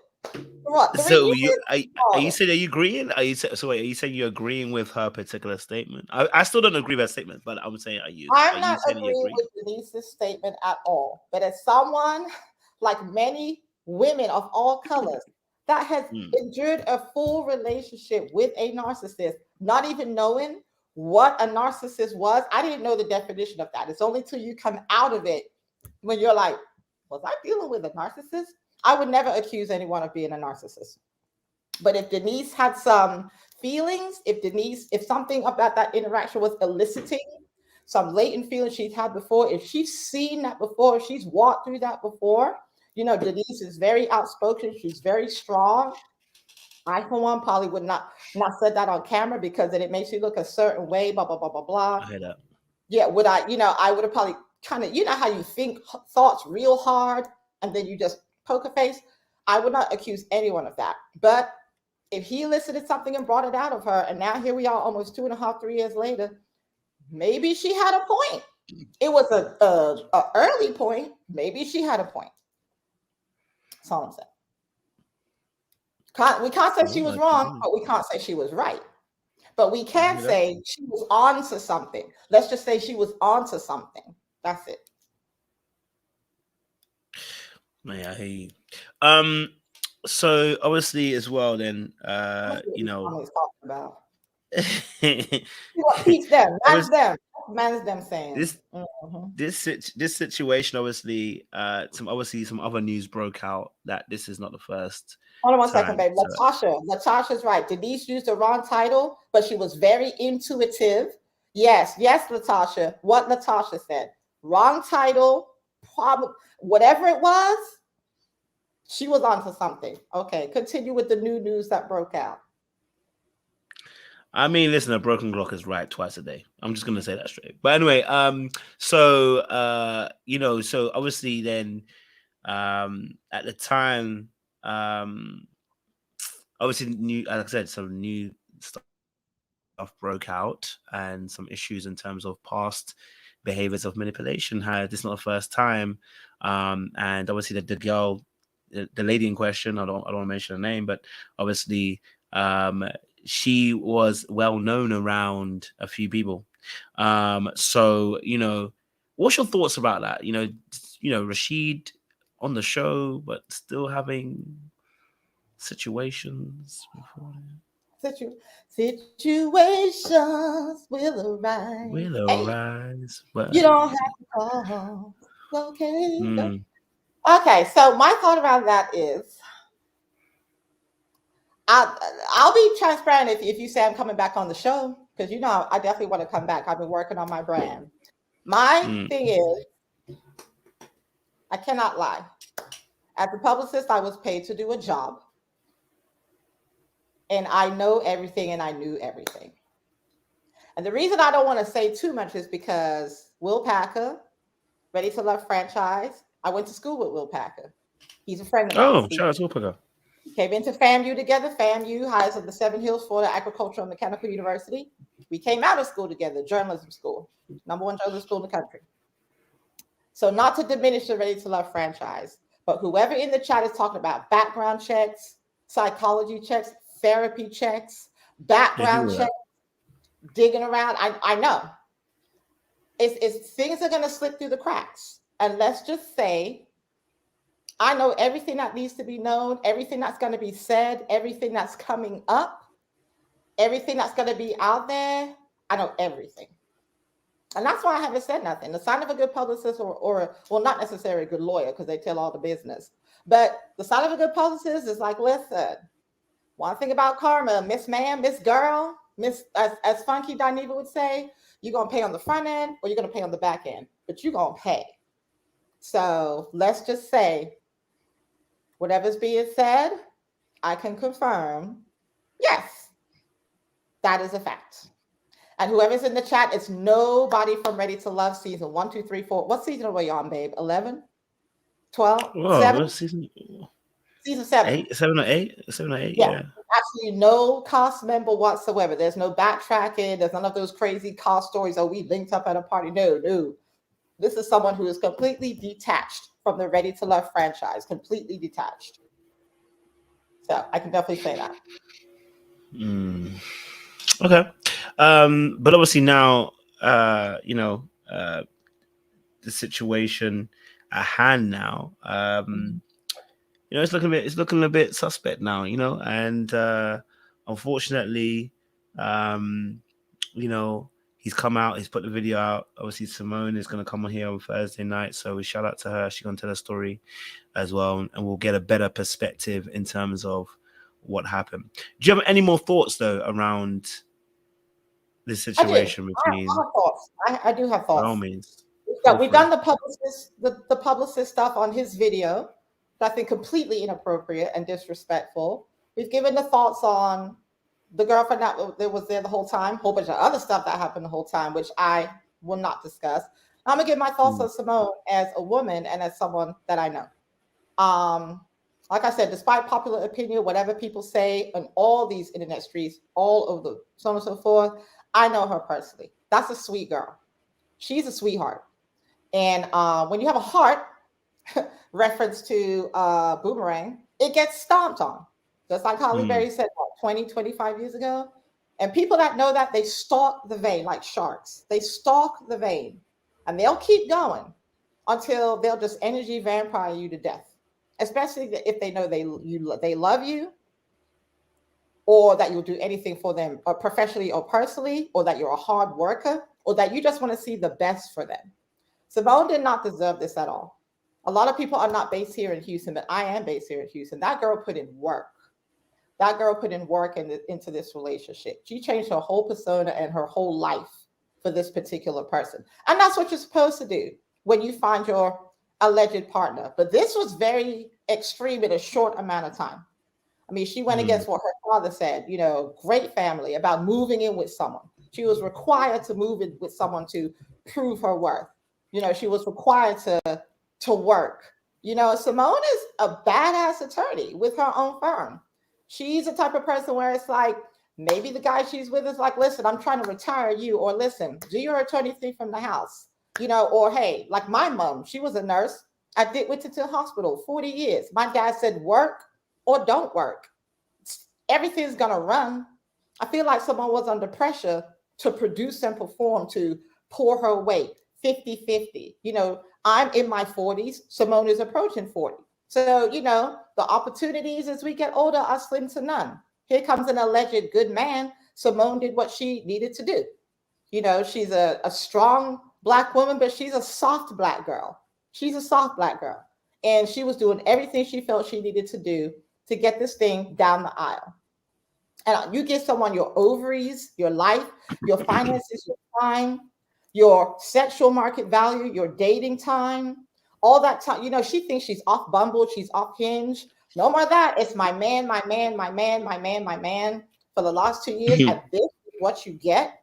What? So are you saying, are you agreeing? Are you saying you're agreeing with her particular statement? I still don't agree with that statement, but I'm saying, I'm not agreeing with Denise's statement at all. But as someone like many women of all colors that has endured a full relationship with a narcissist, not even knowing what a narcissist was, I didn't know the definition of that. It's only till you come out of it when you're like, was I dealing with a narcissist? I would never accuse anyone of being a narcissist. But if Denice had some feelings, if something about that interaction was eliciting some latent feelings she's had before, if she's seen that before, if she's walked through that before, Denice is very outspoken. She's very strong. I, for one, probably would not said that on camera because then it makes you look a certain way, blah, blah, blah, blah, blah. I heard that. Yeah, I would have probably kind of, how you think thoughts real hard and then you just poker face. I would not accuse anyone of that. But if he elicited something and brought it out of her, and now here we are almost 2.5, 3 years later, maybe she had a point. it was a early point. Maybe she had a point. That's all I'm saying. We can't say she was wrong, but we can't say she was right. But we can say she was on to something. Let's just say she was on to something. That's it. Man, I hear you. So obviously as well, then you know, about. Teach them, manage them saying this situation. Obviously, some other news broke out that this is not the first. Hold on one second, babe. Latasha's right. Denise used the wrong title, but she was very intuitive. Yes, Latasha. What Latasha said. Wrong title, probably whatever it was. She was onto something. Okay, continue with the new news that broke out. I mean, listen, a broken clock is right twice a day. I'm just gonna say that straight. But anyway, so you know, so obviously then at the time, obviously like I said, some new stuff broke out and some issues in terms of past behaviors of manipulation. This is not the first time. And obviously the girl, the lady in question, I don't want to mention her name, but obviously she was well known around a few people. So, you know, what's your thoughts about that? You know, Rashid on the show, but still having situations before situations will arise. But you don't have to call. Okay. Okay, so my thought around that is I'll be transparent if you say I'm coming back on the show, because you know I definitely want to come back. I've been working on my brand. My thing is, I cannot lie. As a publicist, I was paid to do a job. And I know everything and I knew everything. And the reason I don't want to say too much is because Will Packer, Ready to Love franchise, I went to school with Will Packer. He's a friend of mine. Oh, shout out to Will Packer. Came into FAMU together. FAMU, highest of the Seven Hills, Florida Agricultural and Mechanical University. We came out of school together, journalism school, #1 journalism school in the country. So not to diminish the Ready to Love franchise, but whoever in the chat is talking about background checks, psychology checks, therapy checks, background checks, digging around, I know. It's things are going to slip through the cracks. And let's just say, I know everything that needs to be known, everything that's going to be said, everything that's coming up, everything that's going to be out there. I know everything. And that's why I haven't said nothing. The sign of a good publicist or well, not necessarily a good lawyer because they tell all the business. But the sign of a good publicist is like, listen, one thing about karma, Miss Man, Miss Girl, Miss, as Funky Dineva would say, you're going to pay on the front end or you're going to pay on the back end, but you're going to pay. So let's just say, whatever's being said, I can confirm, yes, that is a fact. And whoever's in the chat, it's nobody from Ready to Love season 1, 2, 3, 4. What season are you on, babe? 11? 12? Whoa, 7? Season 7. 8, 7 or 8? 7 or 8, yeah. Absolutely no cast member whatsoever. There's no backtracking. There's none of those crazy cast stories. Oh, we linked up at a party. No. This is someone who is completely detached from the Ready to Love franchise. Completely detached. So I can definitely say that. Okay. But obviously now, you know, the situation at hand now, you know, it's looking a bit suspect now, you know, and unfortunately, you know, he's come out, he's put the video out. Obviously, Simone is going to come on here on Thursday night, so we shout out to her. She's going to tell her story as well, and we'll get a better perspective in terms of what happened. Do you have any more thoughts though around this situation between? I have thoughts. I do have thoughts. By all means. We've done the publicist stuff on his video. I think completely inappropriate and disrespectful. We've given the thoughts on the girlfriend that was there the whole time, a whole bunch of other stuff that happened the whole time, which I will not discuss. I'm gonna give my thoughts on Simone as a woman and as someone that I know. Like I said, despite popular opinion, whatever people say on all these internet streets, all over the so on and so forth, I know her personally. That's a sweet girl. She's a sweetheart. And when you have a heart, reference to boomerang, it gets stomped on. Just like Holly Berry said, what, 20, 25 years ago. And people that know that, they stalk the vein like sharks. They stalk the vein, and they'll keep going until they'll just energy vampire you to death. Especially if they know they love you, or that you'll do anything for them, or professionally or personally, or that you're a hard worker, or that you just want to see the best for them. Simone did not deserve this at all. A lot of people are not based here in Houston, but I am based here in Houston. That girl put in work. That girl put in work into this relationship. She changed her whole persona and her whole life for this particular person. And that's what you're supposed to do when you find your alleged partner. But this was very extreme in a short amount of time. I mean, she went against what her father said, you know, great family, about moving in with someone. She was required to move in with someone to prove her worth. You know, she was required to work. You know, Simone is a badass attorney with her own firm. She's the type of person where it's like, maybe the guy she's with is like, listen, I'm trying to retire you, or listen, do your attorney thing from the house, you know, or hey, like my mom, she was a nurse. I went to the hospital 40 years. My dad said, work or don't work. Everything's going to run. I feel like someone was under pressure to produce and perform, to pour her weight 50-50. You know, I'm in my 40s. Simone is approaching 40. So, you know, the opportunities as we get older are slim to none. Here comes an alleged good man. Simone did what she needed to do. You know, she's a strong Black woman, but she's a soft Black girl. She's a soft Black girl. And she was doing everything she felt she needed to do to get this thing down the aisle. And you give someone your ovaries, your life, your finances, your time, your sexual market value, your dating time, all that time. You know, she thinks she's off Bumble, she's off Hinge. No more of that. It's my man, my man, my man, my man, my man for the last 2 years. And this is what you get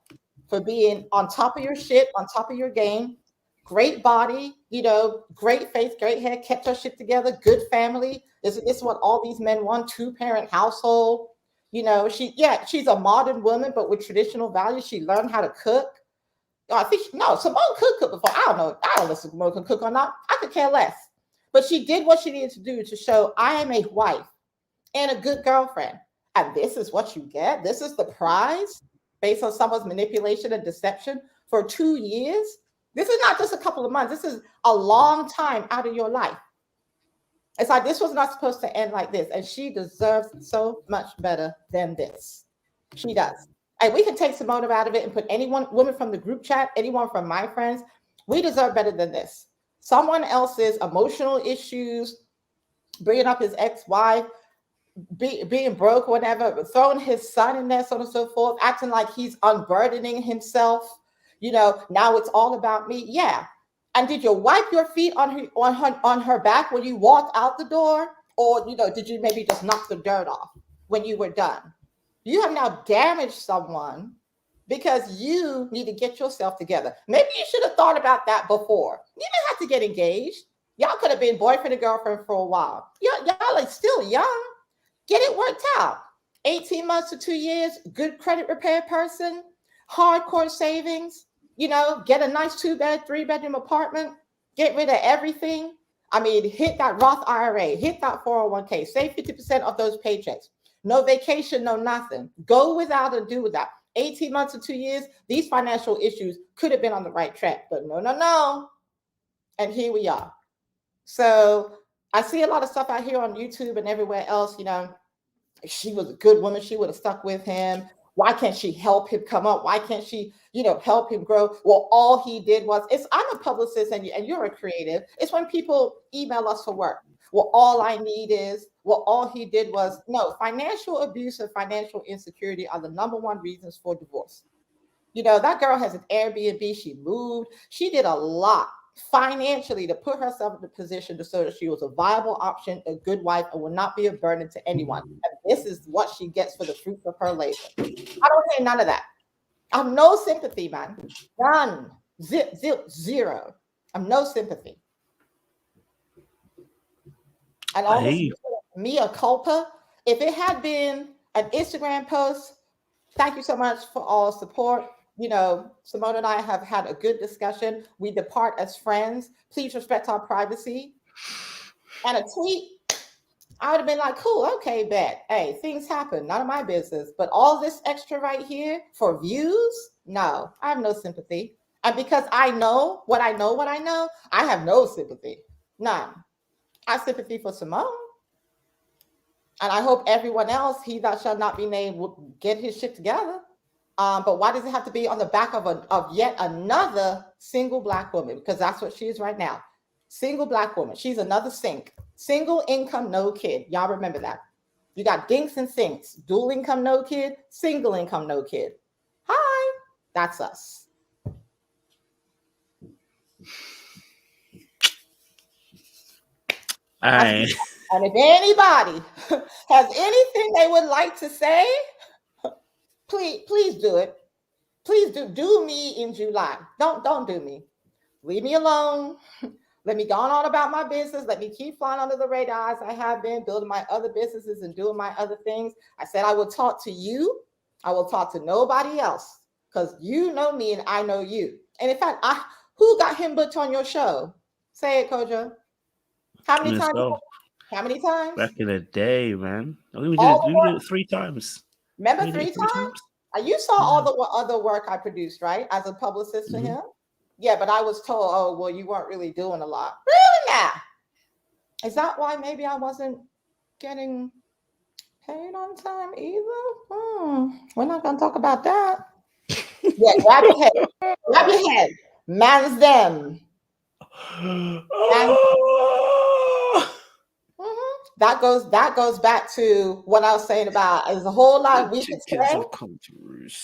for being on top of your shit, on top of your game. Great body, you know, great face, great hair, kept her shit together, good family. This is what all these men want, 2-parent household. You know, she's a modern woman, but with traditional values. She learned how to cook. I think, Simone could cook before. I don't know if Simone can cook or not. I could care less. But she did what she needed to do to show I am a wife and a good girlfriend. And this is what you get. This is the prize based on someone's manipulation and deception for 2 years. This is not just a couple of months. This is a long time out of your life. It's like this was not supposed to end like this. And she deserves so much better than this. She does. And we can take Simone out of it and put woman from the group chat, anyone from my friends. We deserve better than this. Someone else's emotional issues, bringing up his ex-wife, being broke, whatever, throwing his son in there, so on and so forth, acting like he's unburdening himself. You know, now it's all about me. Yeah. And did you wipe your feet on her back when you walked out the door? Or, you know, did you maybe just knock the dirt off when you were done? You have now damaged someone because you need to get yourself together. Maybe you should have thought about that before. You didn't have to get engaged. Y'all could have been boyfriend and girlfriend for a while. Y'all are still young. Get it worked out. 18 months to 2 years, good credit repair person, hardcore savings, you know, get a nice 2-bed, 3-bedroom apartment, get rid of everything. I mean, hit that Roth IRA, hit that 401k, save 50% of those paychecks. No vacation, no nothing. Go without and do without. 18 months to 2 years, these financial issues could have been on the right track, but no. And here we are. So I see a lot of stuff out here on YouTube and everywhere else, you know, she was a good woman. She would have stuck with him. Why can't she help him come up? Why can't she, you know, help him grow? Well, all he did was, I'm a publicist and you're a creative. It's when people email us for work. Well, all I need is, all he did was, no, financial abuse and financial insecurity are the #1 reasons for divorce. You know, that girl has an Airbnb. She moved. She did a lot financially to put herself in a position to show that she was a viable option, a good wife, and would not be a burden to anyone. And this is what she gets for the fruits of her labor. I don't hear none of that. I have no sympathy, man. None. Zero. I'm no sympathy. And all this mea culpa. If it had been an Instagram post, thank you so much for all support. you know, Simone and I have had a good discussion. We depart as friends. Please respect our privacy. And a tweet, I would have been like, cool, okay, bet. Hey, things happen, none of my business. But all this extra right here for views, no, I have no sympathy. And because I know, I have no sympathy. None. I have sympathy for Simone. And I hope everyone else, he that shall not be named, will get his shit together. But why does it have to be on the back of yet another single Black woman? Because that's what she is right now. Single Black woman. She's another sink. Single income, no kid. Y'all remember that. You got dinks and sinks. Dual income, no kid. Single income, no kid. Hi. That's us. Aye. And if anybody has anything they would like to say, please do it. Please do me in July. Don't do me. Leave me alone. Let me go on about my business. Let me keep flying under the radar as I have been, building my other businesses and doing my other things. I said I will talk to you. I will talk to nobody else because you know me and I know you. And in fact, who got him booked on your show? Say it, Kojo. How many times? How many times? Back in the day, man. We did it 3 times. Remember 3 times? You saw all the other work I produced, right? As a publicist for him? Yeah, but I was told, oh, well, you weren't really doing a lot. Really now? Is that why maybe I wasn't getting paid on time either? We're not going to talk about that. Yeah, grab your head. Grab your head. Man's them. That goes back to what I was saying about there's a whole lot we could say.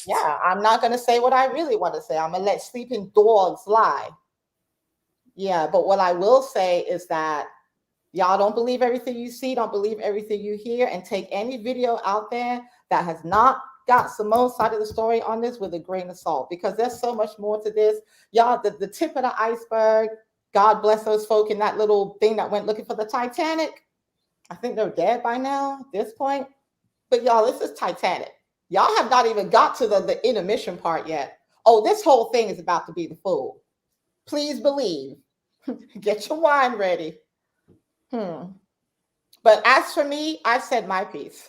Yeah, I'm not going to say what I really want to say. I'm going to let sleeping dogs lie. Yeah, but what I will say is that y'all don't believe everything you see, don't believe everything you hear, and take any video out there that has not got Simone's side of the story on this with a grain of salt, because there's so much more to this. Y'all, the tip of the iceberg, God bless those folk in that little thing that went looking for the Titanic. I think they're dead by now at this point. But y'all, this is Titanic. Y'all have not even got to the intermission part yet. Oh, this whole thing is about to be the fool. Please believe. Get your wine ready. But as for me, I've said my piece.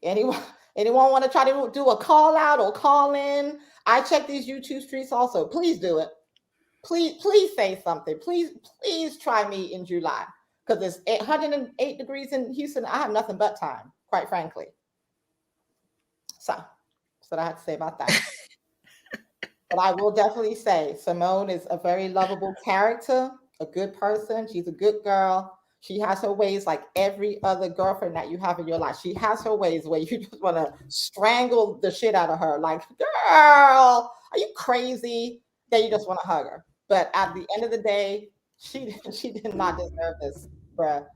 Anyone want to try to do a call out or call in? I check these YouTube streets also. Please do it. Please say something. Please try me in July. Because it's 108 degrees in Houston. I have nothing but time, quite frankly. So that's what I have to say about that. But I will definitely say Simone is a very lovable character, a good person. She's a good girl. She has her ways like every other girlfriend that you have in your life. She has her ways where you just want to strangle the shit out of her. Like, girl, are you crazy? Then you just want to hug her. But at the end of the day, she did not deserve this, bruh.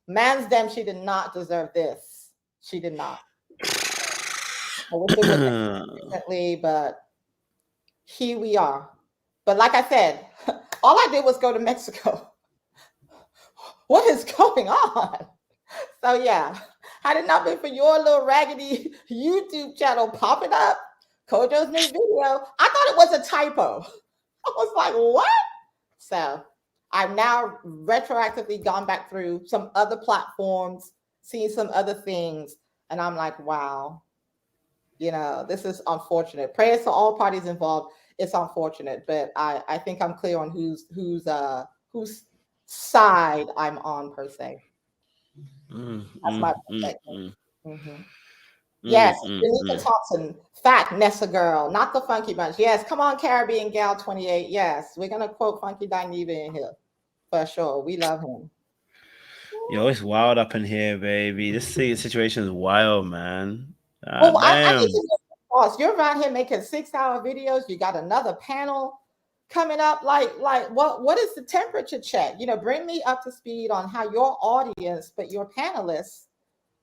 Man's them, she did not deserve this. She did not. I wish it was differently, but here we are. But like I said, all I did was go to Mexico. What is going on? So yeah, had it not been for your little raggedy YouTube channel popping up, Kojo's new video, I thought it was a typo. I was like, what? So I've now retroactively gone back through some other platforms, seen some other things, and I'm like, wow, you know, this is unfortunate. Prayers to all parties involved. It's unfortunate, but I think I'm clear on whose side I'm on per se. That's my perspective. Yes, Danica Thompson, fat Nessa girl, not the Funky Bunch. Yes, come on, Caribbean Gal 28. Yes, we're gonna quote Funky Dineva in here for sure. We love him. Yo, it's wild up in here, baby. This situation is wild, man. Well, I need to know, boss. You're around here making 6-hour videos. You got another panel coming up. Like what is the temperature check? You know, bring me up to speed on how your audience, but your panelists.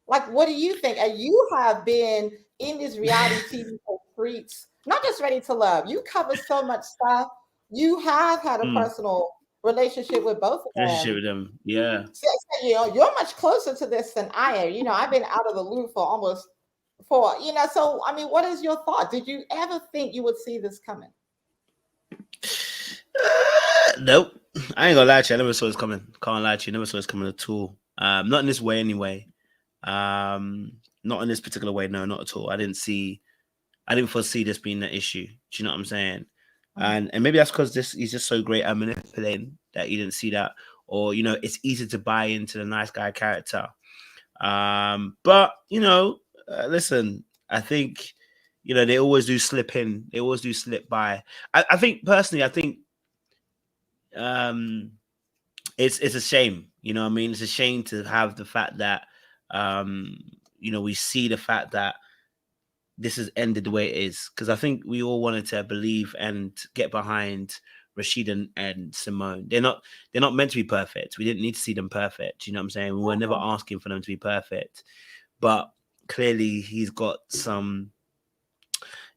Like, what do you think? And you have been in this reality TV streets, not just Ready to Love. You cover so much stuff. You have had a personal relationship with both of them. Yeah. So, you know, you're much closer to this than I am. You know, I've been out of the loop for almost for, so I mean, what is your thought? Did you ever think you would see this coming? Nope. I ain't gonna lie to you. I never saw this coming. Can't lie to you. Never saw this coming at all. Not in this way anyway. Not in this particular way. No, not at all. I didn't foresee this being an issue. Do you know what I'm saying? And maybe that's because he's just so great at manipulating that he didn't see that. Or, it's easy to buy into the nice guy character. But, listen, I think, they always do slip in. They always do slip by. I think, personally, it's a shame. You know what I mean? It's a shame to have the fact that, we see the fact that this has ended the way it is. Because I think we all wanted to believe and get behind Rashid and Simone. They're not meant to be perfect. We didn't need to see them perfect. You know what I'm saying? We were never asking for them to be perfect. But clearly he's got some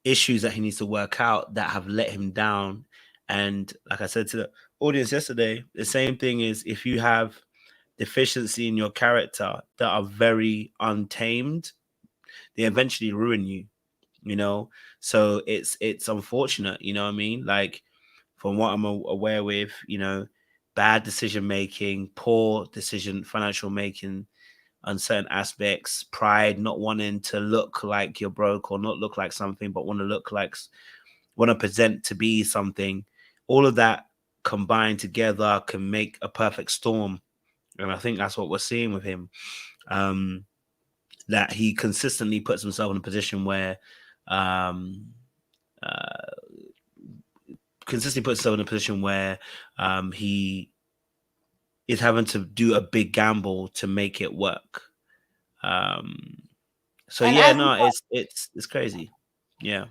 issues that he needs to work out that have let him down. And like I said to the audience yesterday, the same thing is if you have deficiency in your character that are very untamed, they eventually ruin you, So it's unfortunate, you know what I mean? Like, from what I'm aware with, bad decision making, poor financial making on certain aspects, pride, not wanting to look like you're broke or not look like something, but want to present to be something. All of that combined together can make a perfect storm. And I think that's what we're seeing with him. That he consistently puts himself in a position where he is having to do a big gamble to make it work. It's crazy. Yeah.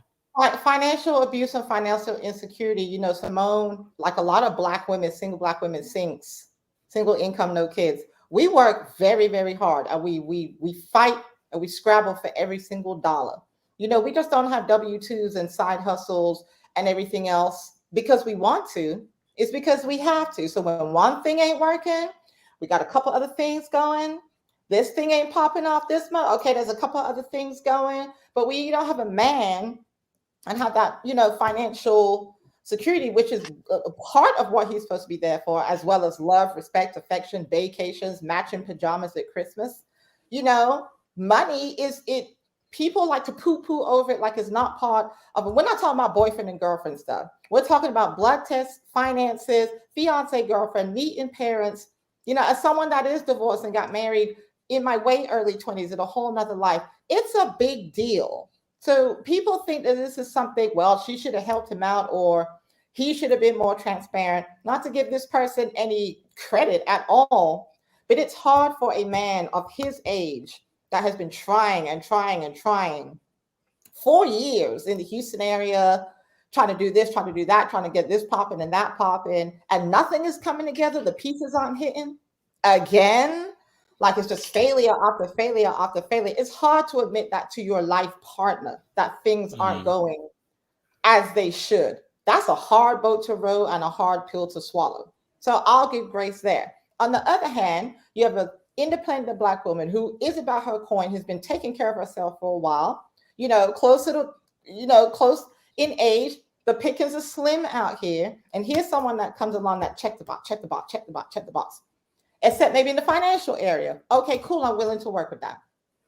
Financial abuse and financial insecurity, Simone, like a lot of Black women, single Black women, single income, no kids. We work very, very hard, and we fight and we scrabble for every single dollar. We just don't have W-2s and side hustles and everything else because we want to. It's because we have to. So when one thing ain't working, we got a couple other things going. This thing ain't popping off this month. Okay, there's a couple other things going, but we don't have a man and have that, financial security, which is a part of what he's supposed to be there for, as well as love, respect, affection, vacations, matching pajamas at Christmas. Money is it. People like to poo-poo over it like it's not part of it. We're not talking about boyfriend and girlfriend stuff. We're talking about blood tests, finances, fiance, girlfriend, meeting parents. As someone that is divorced and got married in my way early 20s in a whole nother life, it's a big deal. So people think that this is something, well, she should have helped him out or he should have been more transparent. Not to give this person any credit at all, but it's hard for a man of his age that has been trying and trying and trying for years in the Houston area, trying to do this, trying to do that, trying to get this popping and that popping, and nothing is coming together. The pieces aren't hitting again. Like it's just failure after failure after failure. It's hard to admit that to your life partner, that things aren't going as they should. That's a hard boat to row and a hard pill to swallow. So I'll give grace there. On the other hand, you have an independent Black woman who is about her coin, has been taking care of herself for a while, close in age. The pickings are slim out here. And here's someone that comes along that check the box, check the box, check the box, check the box. Except maybe in the financial area. Okay, cool. I'm willing to work with that.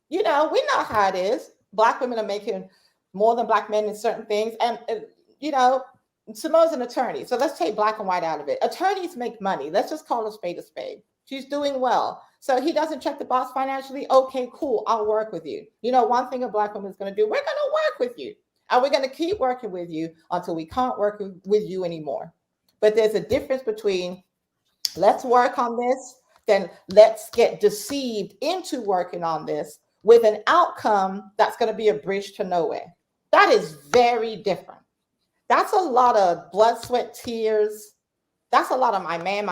We know how it is. Black women are making more than Black men in certain things. And, Simone's an attorney. So let's take black and white out of it. Attorneys make money. Let's just call a spade a spade. She's doing well. So he doesn't check the box financially. Okay, cool. I'll work with you. One thing a Black woman is going to do, we're going to work with you. And we're going to keep working with you until we can't work with you anymore. But there's a difference between let's work on this, then let's get deceived into working on this with an outcome that's going to be a bridge to nowhere. That is very different. That's a lot of blood, sweat, tears. That's a lot of my man.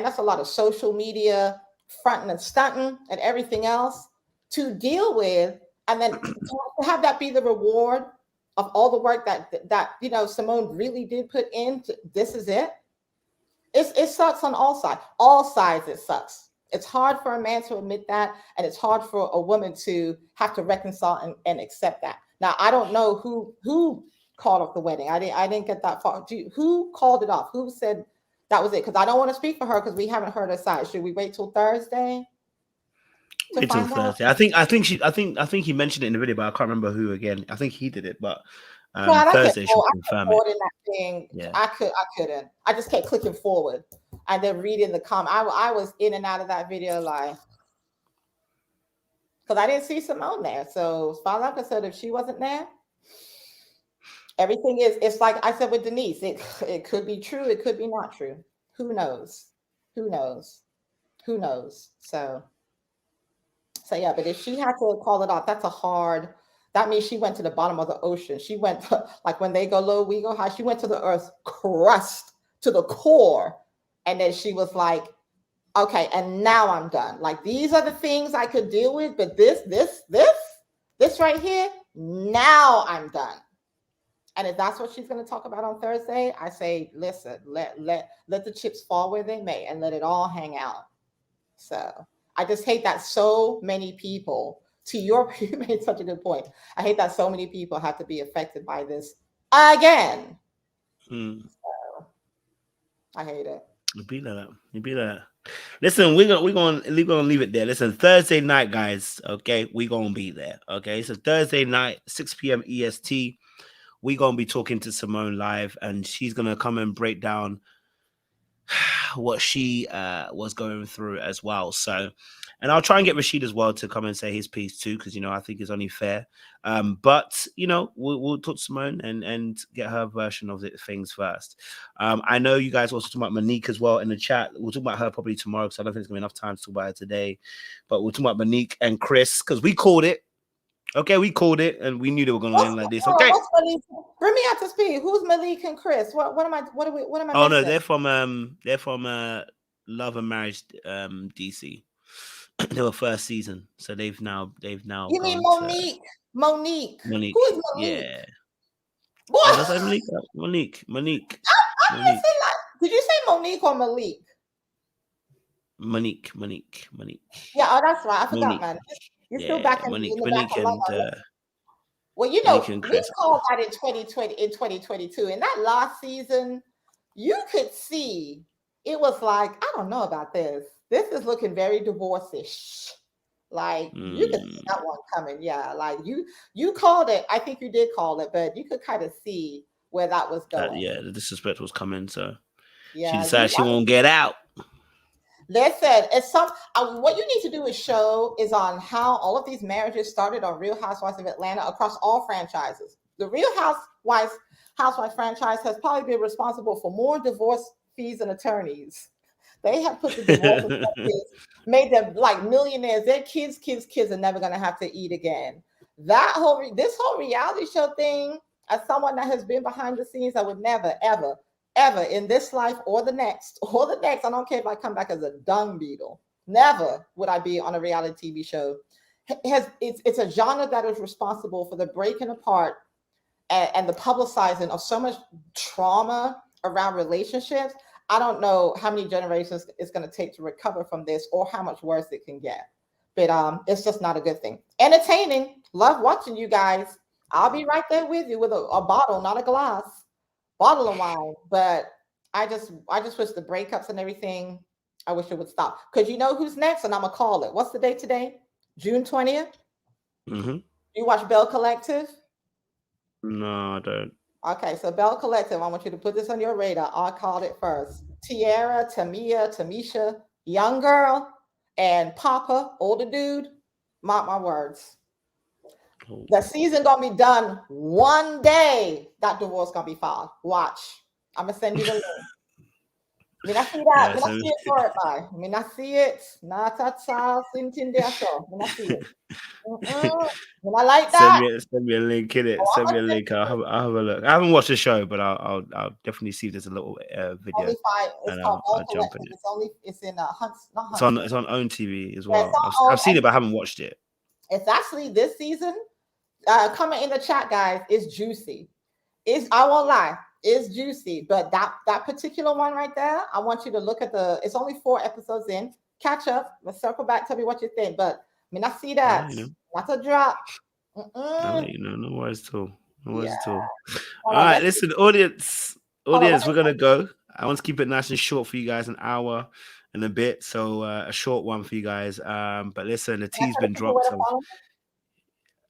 That's a lot of social media, fronting and stunting and everything else to deal with. And then to have that be the reward of all the work that Simone really did put into this is it. It sucks on all sides. All sides it sucks. It's hard for a man to admit that, and it's hard for a woman to have to reconcile and accept that. Now, I don't know who called off the wedding. I didn't get that far. Who called it off? Who said that was it? Because I don't want to speak for her because we haven't heard her side. Should we wait till Thursday? Wait till Thursday. I think he mentioned it in the video, but I can't remember who again. I think he did it, but Thursday should confirm it. That thing. Yeah. I couldn't. I just kept clicking forward and then reading the comment. I was in and out of that video like because I didn't see Simone there. So as far as I'm concerned, if she wasn't there, everything is. It's like I said with Denice. It could be true. It could be not true. Who knows? Who knows? Who knows? So yeah. But if she had to call it off, that's a hard. That means she went to the bottom of the ocean. She went to, like when they go low, we go high. She went to the earth's crust, to the core. And then she was like, okay, and now I'm done. Like, these are the things I could deal with, but this right here, now I'm done. And if that's what she's going to talk about on Thursday, I say, listen, let the chips fall where they may and let it all hang out. So I just hate that so many people, you made such a good point. I hate that so many people have to be affected by this again. So, I hate it. You be like that. Listen, we're gonna leave it there. Listen, Thursday night, guys. Okay, we're gonna be there. Okay, so Thursday night, 6 p.m. EST. We're gonna be talking to Simone live, and she's gonna come and break down what she was going through as well. So, and I'll try and get Rashid as well to come and say his piece too, because I think it's only fair. But we'll talk to Simone and get her version of things first. I know you guys also talk about Monique as well in the chat. We'll talk about her probably tomorrow because I don't think there's gonna be enough time to talk about her today. But we'll talk about Monique and Chris because we called it. Okay, we called it, and we knew they were going to end like this. Okay, bring me out to speed. Who's Malik and Chris? What am I? Oh no, they're from Love and Marriage DC. They were first season, so they've now. You mean Monique? Monique. Who is Monique? Yeah. What? Did I say Monique? Monique. Did you say Monique or Malik? Monique. Yeah, oh, that's right. I forgot, man. You're still back in Monique and well, we called that in 2022. In that last season, you could see it was like, I don't know about this. This is looking very divorce-ish. Like you could see that one coming. Yeah, like you called it. I think you did call it, but you could kind of see where that was going. The disrespect was coming. So she decided she won't get out. Listen, it's what you need to do is on how all of these marriages started on Real Housewives of Atlanta across all franchises. The Real Housewives franchise has probably been responsible for more divorce fees and attorneys. They have put the divorce made them like millionaires. Their kids are never going to have to eat again. This whole reality show thing, as someone that has been behind the scenes, I would never, ever in this life or the next, I don't care if I come back as a dung beetle. Never would I be on a reality TV show. It's a genre that is responsible for the breaking apart and the publicizing of so much trauma around relationships. I don't know how many generations it's going to take to recover from this or how much worse it can get. But it's just not a good thing. Entertaining. Love watching you guys. I'll be right there with you with a bottle, not a glass. Bottle of wine, but I just wish the breakups and everything, I wish it would stop. Because you know who's next, and I'm gonna call it. What's the date today? June 20th. You watch Bell Collective? No, I don't. Okay, so Bell Collective, I want you to put this on your radar. I called it first. Tiara, Tamisha, young girl, and Papa, older dude. Mark my words. The season gonna be done one day. That divorce gonna be filed. Watch. I'm gonna send you the link. When I see that, when I see it for it, bye. When I see it, not at all. When I see it, when I like that, send me a link in it. Send me a link. I'll have a look. I haven't watched the show, but I'll definitely see if there's a little video. It's called I'll jump in it. It's in Hunts. It's on OWN TV as well. I've seen it, but I haven't watched it. It's actually this season. Comment in the chat, guys. It's juicy. I won't lie. It's juicy, but that particular one right there, I want you to look at it's only 4 episodes in. catch up. Let's circle back. Tell me what you think. But I mean, I see that. Not a drop. I'll let you know. No worries at all. No worries at all. All All right, right, listen, audience, we're gonna go. I want to keep it nice and short for you guys, an hour and a bit. So a short one for you guys. But listen, the tea's been dropped. So...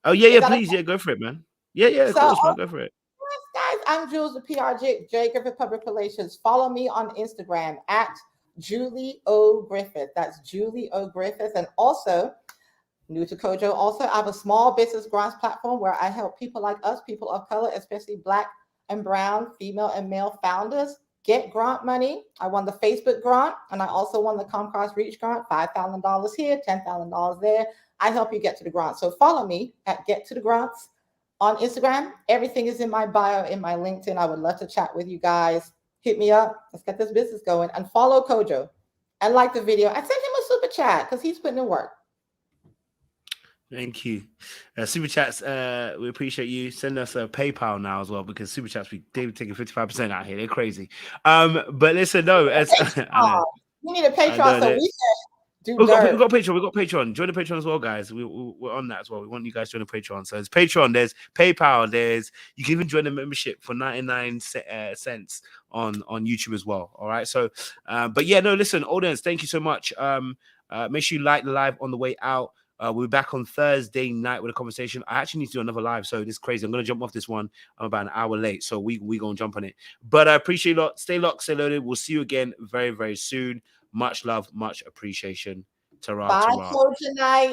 Oh yeah, please, go for it, man. Yeah, of course, man, go for it. Yes, guys, I'm Jules, the PRJ, J Griffith Public Relations. Follow me on Instagram at Julie O Griffith. That's Julie O Griffith, and also. New to Kojo. Also, I have a small business grants platform where I help people like us, people of color, especially Black and brown, female and male founders, get grant money. I won the Facebook grant, and I also won the Comcast Reach grant, $5,000 here, $10,000 there. I help you get to the grant. So follow me at Get to the Grants on Instagram. Everything is in my bio, in my LinkedIn. I would love to chat with you guys. Hit me up. Let's get this business going. And follow Kojo. And like the video. I sent him a super chat because he's putting in work. Thank you. Super chats, we appreciate you. Send us a PayPal now as well, because super chats, they've taking 55% out here. They're crazy. But listen, no, as I know. We need a Patreon so we can do We've got Patreon. We've got Patreon. Join the Patreon as well, guys. We're on that as well. We want you guys to join the Patreon. So there's Patreon, there's PayPal, you can even join the membership for 99 cents on YouTube as well. All right. So, but yeah, no, listen, audience, thank you so much. Make sure you like the live on the way out. We'll be back on Thursday night with a conversation. I actually need to do another live, so this is crazy. I'm going to jump off this one. I'm about an hour late, so we going to jump on it. But I appreciate you lot. Stay locked, stay loaded. We'll see you again very, very soon. Much love, much appreciation. Ta-ra, Bye, ta-ra. Kojo night.